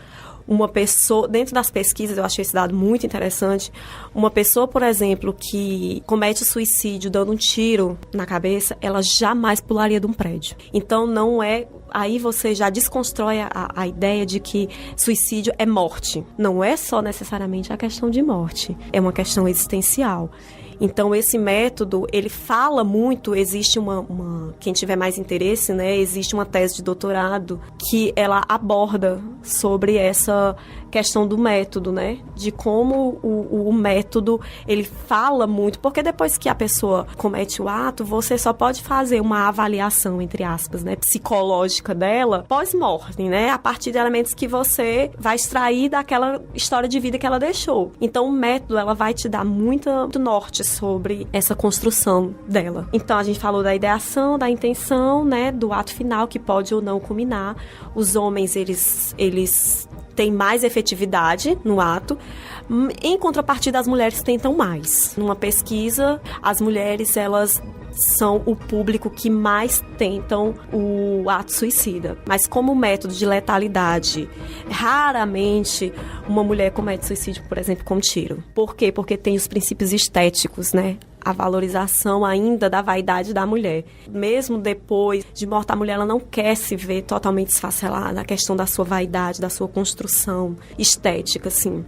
Uma pessoa, dentro das pesquisas, eu achei esse dado muito interessante, uma pessoa, por exemplo, que comete suicídio dando um tiro na cabeça, ela jamais pularia de um prédio. Então, não é... Aí você já desconstrói a ideia de que suicídio é morte. Não é só necessariamente a questão de morte, é uma questão existencial. Então, esse método, ele fala muito, existe quem tiver mais interesse, né, existe uma tese de doutorado que ela aborda sobre essa questão do método, né, de como o método, ele fala muito, porque depois que a pessoa comete o ato, você só pode fazer uma avaliação, entre aspas, né, psicológica dela, pós-mortem, né, a partir de elementos que você vai extrair daquela história de vida que ela deixou. Então, o método, ela vai te dar muito norte sobre essa construção dela. Então, a gente falou da ideação, da intenção, né, do ato final, que pode ou não culminar. Os homens, eles têm mais efetividade no ato. Em contrapartida, as mulheres tentam mais. Numa pesquisa, as mulheres, elas são o público que mais tentam o ato suicida. Mas como método de letalidade, raramente uma mulher comete suicídio, por exemplo, com tiro. Por quê? Porque tem os princípios estéticos, né? A valorização ainda da vaidade da mulher. Mesmo depois de morta, a mulher ela não quer se ver totalmente esfacelada, a questão da sua vaidade, da sua construção estética, assim.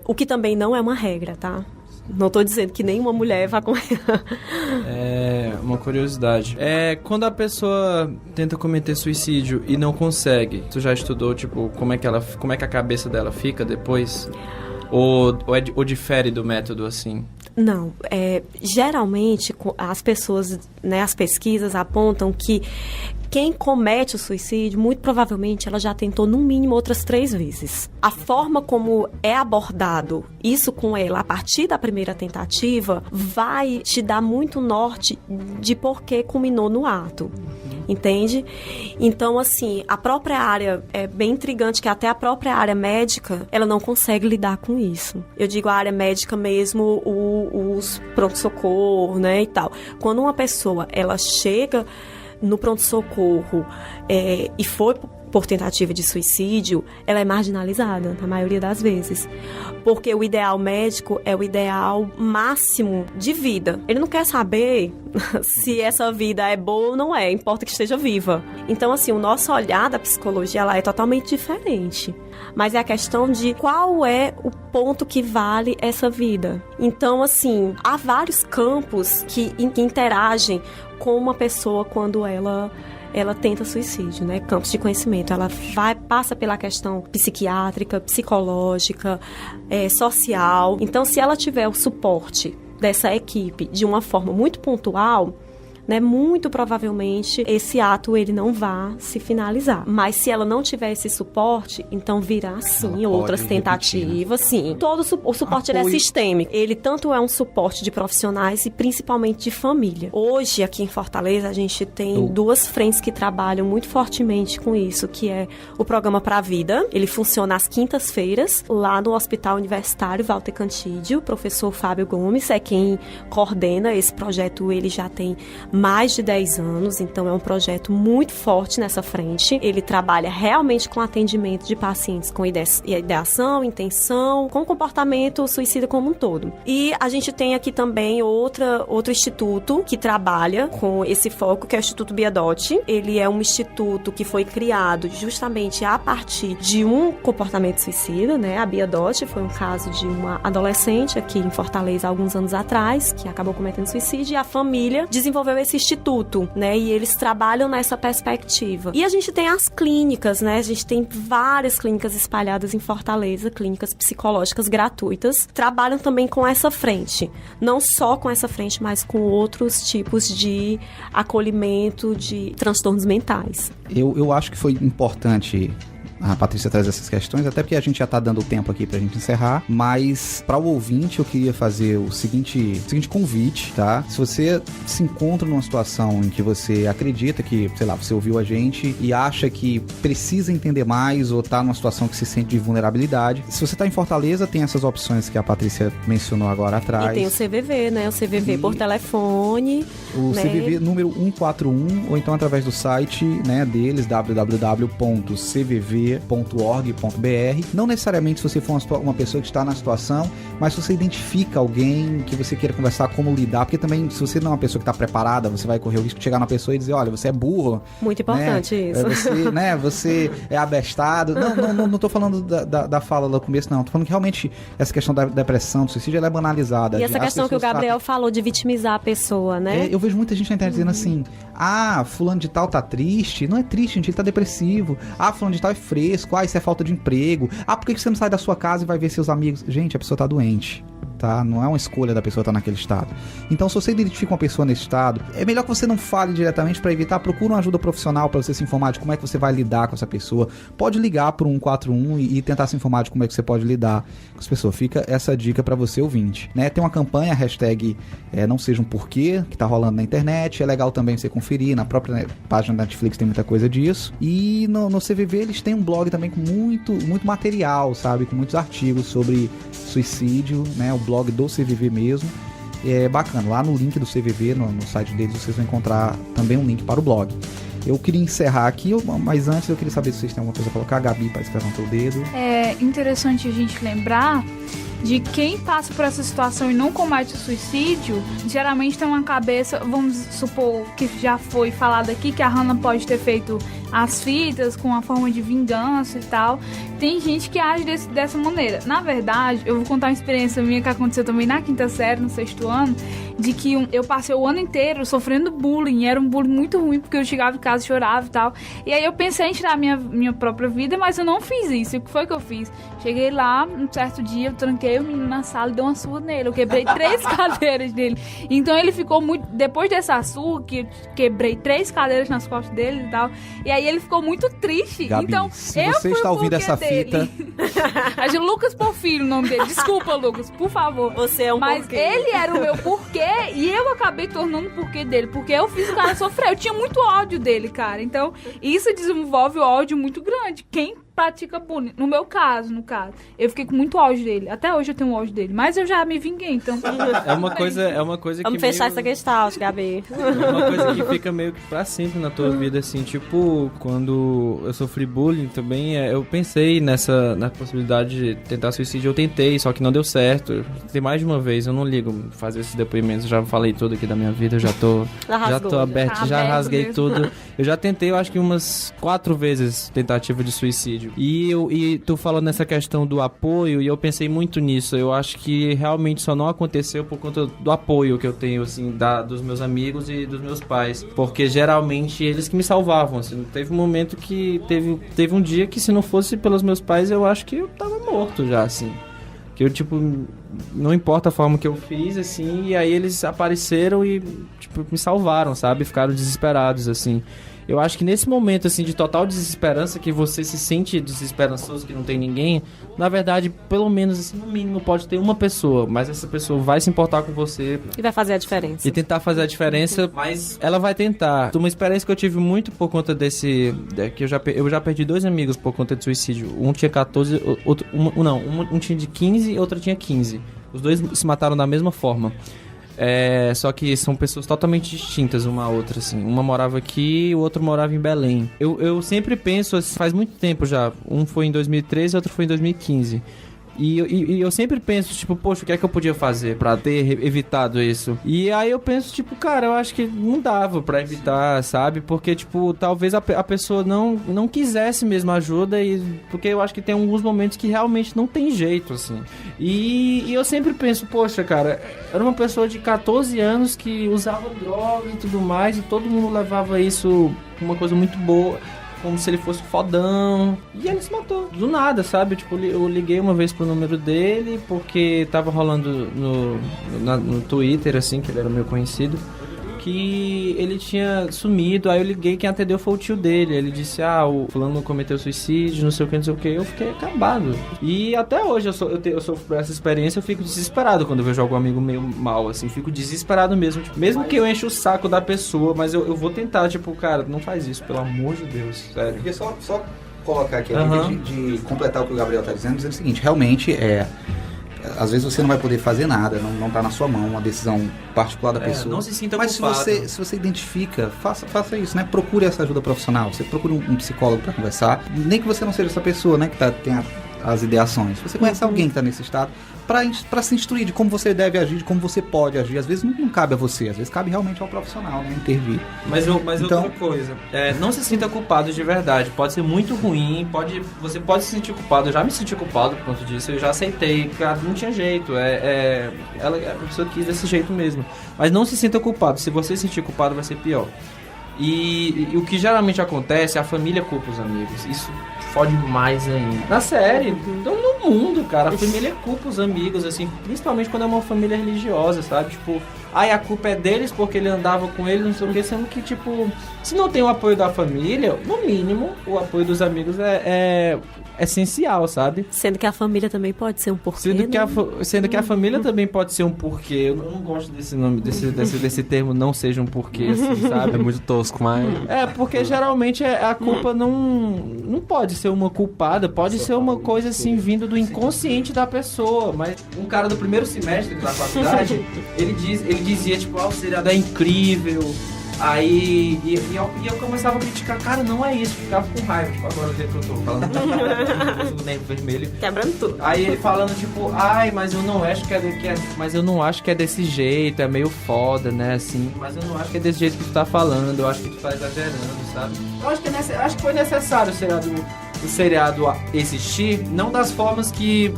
O que também não é uma regra, tá? Não estou dizendo que nenhuma mulher vá com... uma curiosidade. Quando a pessoa tenta cometer suicídio e não consegue, tu já estudou, tipo, como é que a cabeça dela fica depois? Ou difere do método, assim? Não, geralmente as pessoas, né, as pesquisas apontam que quem comete o suicídio, muito provavelmente ela já tentou no mínimo outras 3 vezes. A forma como é abordado isso com ela a partir da primeira tentativa vai te dar muito norte de por que culminou no ato. Entende? Então, assim, a própria área é bem intrigante que até a própria área médica, ela não consegue lidar com isso. Eu digo a área médica mesmo, os pronto-socorro, né, e tal. Quando uma pessoa, ela chega no pronto-socorro e foi por tentativa de suicídio, ela é marginalizada, na maioria das vezes. Porque o ideal médico é o ideal máximo de vida. Ele não quer saber se essa vida é boa ou não é, importa que esteja viva. Então, assim, o nosso olhar da psicologia, ela é totalmente diferente. Mas é a questão de qual é o ponto que vale essa vida. Então, assim, há vários campos que interagem com uma pessoa quando ela tenta suicídio, né? Campos de conhecimento. Ela passa pela questão psiquiátrica, psicológica, social. Então, se ela tiver o suporte dessa equipe de uma forma muito pontual, né, muito provavelmente esse ato ele não vai se finalizar. Mas se ela não tiver esse suporte, então virá sim outras tentativas, sim. Todo o suporte ele é sistêmico. Ele tanto é um suporte de profissionais e principalmente de família. Hoje aqui em Fortaleza a gente tem 2 frentes que trabalham muito fortemente com isso, que é o programa Pra Vida. Ele funciona às quintas-feiras lá no Hospital Universitário Walter Cantídio. O professor Fábio Gomes é quem coordena esse projeto. Ele já tem mais de 10 anos, então é um projeto muito forte nessa frente. Ele trabalha realmente com atendimento de pacientes com ideação, intenção, com comportamento suicida como um todo. E a gente tem aqui também outro instituto que trabalha com esse foco, que é o Instituto Biadotti. Ele é um instituto que foi criado justamente a partir de um comportamento suicida, né? A Biadotti foi um caso de uma adolescente aqui em Fortaleza há alguns anos atrás, que acabou cometendo suicídio, e a família desenvolveu esse instituto, né? E eles trabalham nessa perspectiva. E a gente tem as clínicas, né? A gente tem várias clínicas espalhadas em Fortaleza, clínicas psicológicas gratuitas, trabalham também com essa frente. Não só com essa frente, mas com outros tipos de acolhimento de transtornos mentais. Eu acho que foi importante a Patrícia traz essas questões, até porque a gente já tá dando tempo aqui pra gente encerrar, mas para o ouvinte eu queria fazer o seguinte convite, tá? Se você se encontra numa situação em que você acredita que, sei lá, você ouviu a gente e acha que precisa entender mais ou tá numa situação que se sente de vulnerabilidade, se você tá em Fortaleza, tem essas opções que a Patrícia mencionou agora atrás. E tem o CVV, né? O CVV por telefone. O né? CVV número 141, ou então através do site, né, deles, www.cvv.org.br. Não necessariamente se você for uma pessoa que está na situação, mas se você identifica alguém que você queira conversar, como lidar, porque também se você não é uma pessoa que está preparada, você vai correr o risco de chegar na pessoa e dizer, olha, você é burro. Muito importante, né? isso. Você é abestado. Não tô falando da fala lá no começo, não. Tô falando que realmente essa questão da depressão, do suicídio, ela é banalizada. E essa questão que o Gabriel falou de vitimizar a pessoa, né? Eu vejo muita gente na internet dizendo assim, fulano de tal tá triste. Não é triste, gente, ele tá depressivo. Fulano de tal é fresco. Isso é falta de emprego. Por que você não sai da sua casa e vai ver seus amigos? Gente, a pessoa tá doente. Tá? Não é uma escolha da pessoa estar naquele estado. Então, se você identifica uma pessoa nesse estado, é melhor que você não fale diretamente para evitar. Procura uma ajuda profissional para você se informar de como é que você vai lidar com essa pessoa. Pode ligar pro 141 e tentar se informar de como é que você pode lidar com essa pessoa. Fica essa dica para você, ouvinte. Né? Tem uma campanha, hashtag não seja um porquê, que tá rolando na internet. É legal também você conferir. Na própria página da Netflix tem muita coisa disso. E no CVV eles têm um blog também com muito material, sabe? Com muitos artigos sobre suicídio, né? O blog do CVV mesmo. É bacana. Lá no link do CVV, no site deles, vocês vão encontrar também um link para o blog. Eu queria encerrar aqui, mas antes eu queria saber se vocês têm alguma coisa a colocar. A Gabi parece que levantou o dedo. É interessante a gente lembrar de quem passa por essa situação e não comete o suicídio, geralmente tem uma cabeça, vamos supor que já foi falado aqui, que a Hannah pode ter feito as fitas com a forma de vingança e tal. Tem gente que age dessa maneira. Na verdade, eu vou contar uma experiência minha que aconteceu também na quinta série, no 6º ano, de que eu passei o ano inteiro sofrendo bullying. Era um bullying muito ruim, porque eu chegava em casa e chorava e tal. E aí eu pensei em tirar minha própria vida, mas eu não fiz isso. O que foi que eu fiz? Cheguei lá, um certo dia, eu tranquei o menino na sala e dei uma surra nele. Eu quebrei 3 cadeiras dele. Então ele ficou muito... Depois dessa surra, que eu quebrei 3 cadeiras nas costas dele e tal. E aí ele ficou muito triste. Gabi, então, se você está ouvindo essa fita... É Lucas Porfírio o nome dele. Desculpa, Lucas, por favor. Você é um Mas porquê. ele era o meu porquê e eu acabei tornando o porquê dele. Porque eu fiz o cara sofrer. Eu tinha muito ódio dele, cara. Então, isso desenvolve ódio muito grande. Quem pratica bullying, no meu caso, eu fiquei com muito ódio dele. Até hoje eu tenho ódio dele. Mas eu já me vinguei, então... É uma coisa que Vamos fechar meio... essa gestalt, Gabi. É uma coisa que fica meio que pra sempre na tua vida, assim, tipo, quando eu sofri bullying também, eu pensei na possibilidade de tentar suicídio, eu tentei, só que não deu certo. Eu tentei mais de uma vez, eu não ligo fazer esses depoimentos, já falei tudo aqui da minha vida, eu já tô aberto, já rasguei mesmo. tudo. Eu já tentei, eu acho que umas 4 vezes tentativa de suicídio. E tu falando nessa questão do apoio, e eu pensei muito nisso, eu acho que realmente só não aconteceu por conta do apoio que eu tenho, assim, dos meus amigos e dos meus pais, porque geralmente eles que me salvavam, assim, teve um momento que teve um dia que se não fosse pelos meus pais, eu acho que eu tava morto já, assim, que eu, tipo, não importa a forma que eu fiz, assim, e aí eles apareceram e, tipo, me salvaram, sabe, ficaram desesperados, assim. Eu acho que nesse momento, assim, de total desesperança, que você se sente desesperançoso, que não tem ninguém, na verdade, pelo menos, assim, no mínimo, pode ter uma pessoa, mas essa pessoa vai se importar com você. E vai fazer a diferença. E tentar fazer a diferença, mas ela vai tentar. Uma experiência que eu tive muito por conta que eu já perdi 2 amigos por conta de suicídio. Um tinha 14, um tinha de 15 e outra tinha 15. Os 2 se mataram da mesma forma. Só que são pessoas totalmente distintas uma a outra, assim. Uma morava aqui e o outro morava em Belém. Eu sempre penso, assim, faz muito tempo já. Um foi em 2013 e outro foi em 2015. E eu sempre penso, tipo, poxa, o que é que eu podia fazer pra ter evitado isso? E aí eu penso, tipo, cara, eu acho que não dava pra evitar, sabe? Porque, tipo, talvez a pessoa não quisesse mesmo ajuda, porque eu acho que tem alguns momentos que realmente não tem jeito, assim. E eu sempre penso, poxa, cara, era uma pessoa de 14 anos que usava droga e tudo mais, e todo mundo levava isso como uma coisa muito boa, como se ele fosse fodão. E ele se matou. Do nada, sabe? Tipo, eu liguei uma vez pro número dele, porque tava rolando no Twitter, assim, que ele era meio conhecido, que ele tinha sumido. Aí eu liguei, quem atendeu foi o tio dele. Ele disse, o fulano cometeu suicídio, não sei o que. Eu fiquei acabado. E até hoje eu sofro por essa experiência, eu fico desesperado quando eu vejo algum amigo meio mal, assim. Fico desesperado mesmo. Tipo, mesmo que eu enche o saco da pessoa, mas eu vou tentar, tipo, cara, não faz isso, pelo amor de Deus, sério. Porque só colocar aqui, de completar o que o Gabriel tá dizendo o seguinte, realmente às vezes você não vai poder fazer nada, não tá na sua mão, uma decisão particular da pessoa. Não se sinta Mas culpado. se você identifica, faça isso, né? Procure essa ajuda profissional, você procure um psicólogo para conversar, nem que você não seja essa pessoa, né, que tem as ideações. Você conhece alguém que tá nesse estado, para se instruir de como você deve agir, de como você pode agir. Às vezes não cabe a você, às vezes cabe realmente ao profissional, né, intervir. Mas então, outra coisa, não se sinta culpado de verdade. Pode ser muito ruim, você pode se sentir culpado. Eu já me senti culpado por conta disso, eu já aceitei, cara, não tinha jeito. A pessoa quis desse jeito mesmo. Mas não se sinta culpado. Se você se sentir culpado, vai ser pior. E o que geralmente acontece, a família culpa os amigos. Isso fode mais ainda. Na série, no mundo, cara, a família culpa os amigos, assim, principalmente quando é uma família religiosa, sabe? Tipo, a culpa é deles porque ele andava com ele, não sei o que, sendo que, tipo, se não tem o apoio da família, no mínimo, o apoio dos amigos é essencial, sabe? Sendo que a família também pode ser um porquê, Sendo que a família também pode ser um porquê. Eu não gosto desse nome, desse termo, não seja um porquê, assim, sabe? É muito tosco, mas... Porque geralmente a culpa não pode ser uma culpada, pode ser uma coisa assim, vindo do inconsciente da pessoa. Mas um cara do primeiro semestre da faculdade, ele dizia, tipo, o seriado é incrível, Aí eu começava a criticar, cara, não é isso, ficava com raiva, tipo, agora o jeito que eu tô falando, o negro vermelho. Quebrando tudo. Aí ele falando, tipo, ai, mas eu não acho mas eu não acho que é desse jeito, é meio foda, né, assim, mas eu não acho que é desse jeito que tu tá falando, eu acho que tu tá exagerando, sabe? Eu acho que foi necessário o seriado existir, não das formas que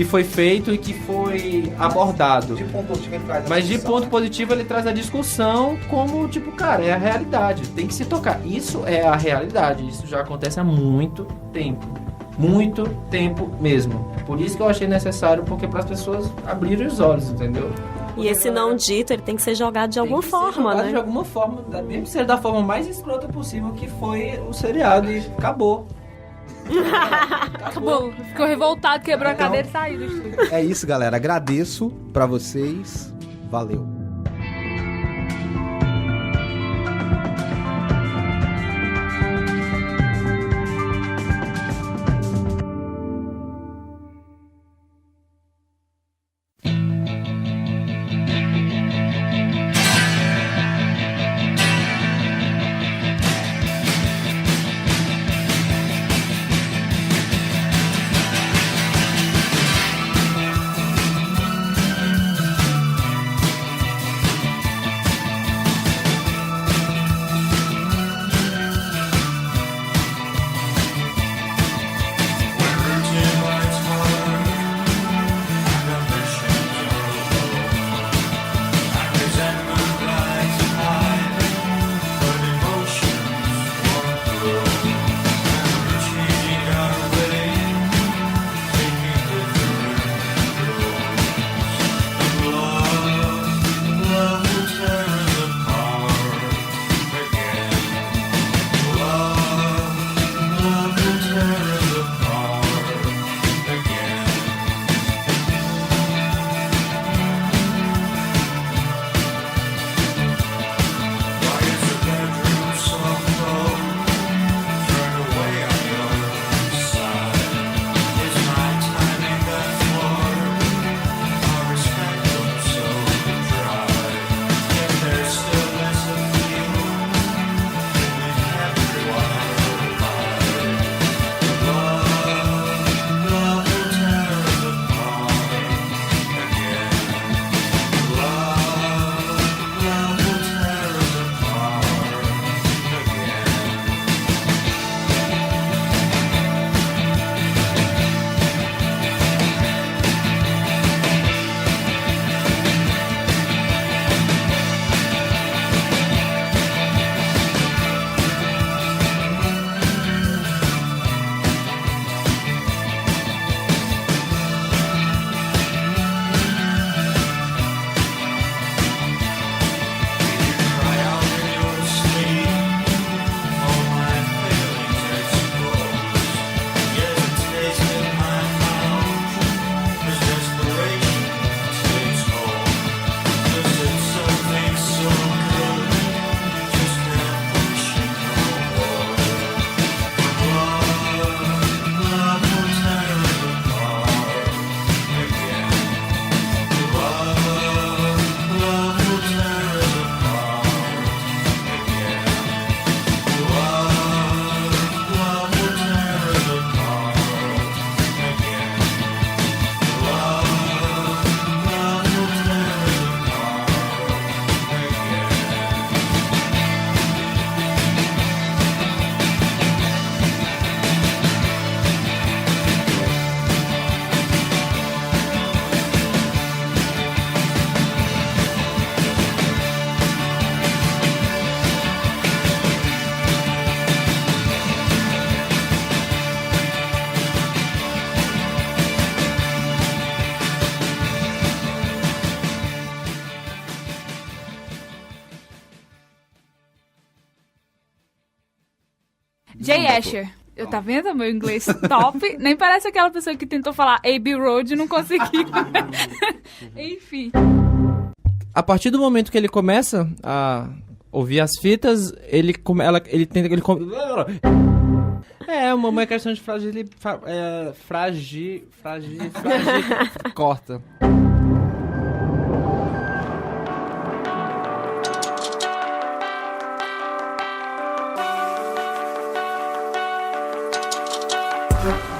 foi feito e que foi abordado. De ponto positivo ele traz a Mas de discussão, ponto né? positivo ele traz a discussão como, tipo, cara, é a realidade. Tem que se tocar. Isso é a realidade. Isso já acontece há muito tempo. Muito tempo mesmo. Por isso que eu achei necessário, porque para as pessoas abrirem os olhos, entendeu? E esse não dito, ele tem que ser jogado de alguma forma, né? De alguma forma, mesmo que seja da forma mais escrota possível, que foi o seriado e acabou. Acabou. Ficou revoltado, quebrou a cadeira e saiu do estúdio. É isso, galera. Agradeço pra vocês. Valeu. Jay Asher. Eu tá vendo meu inglês top? Nem parece aquela pessoa que tentou falar Abbey Road e não conseguiu. Enfim. A partir do momento que ele começa a ouvir as fitas, ele tenta... É uma questão de corta. Tchau.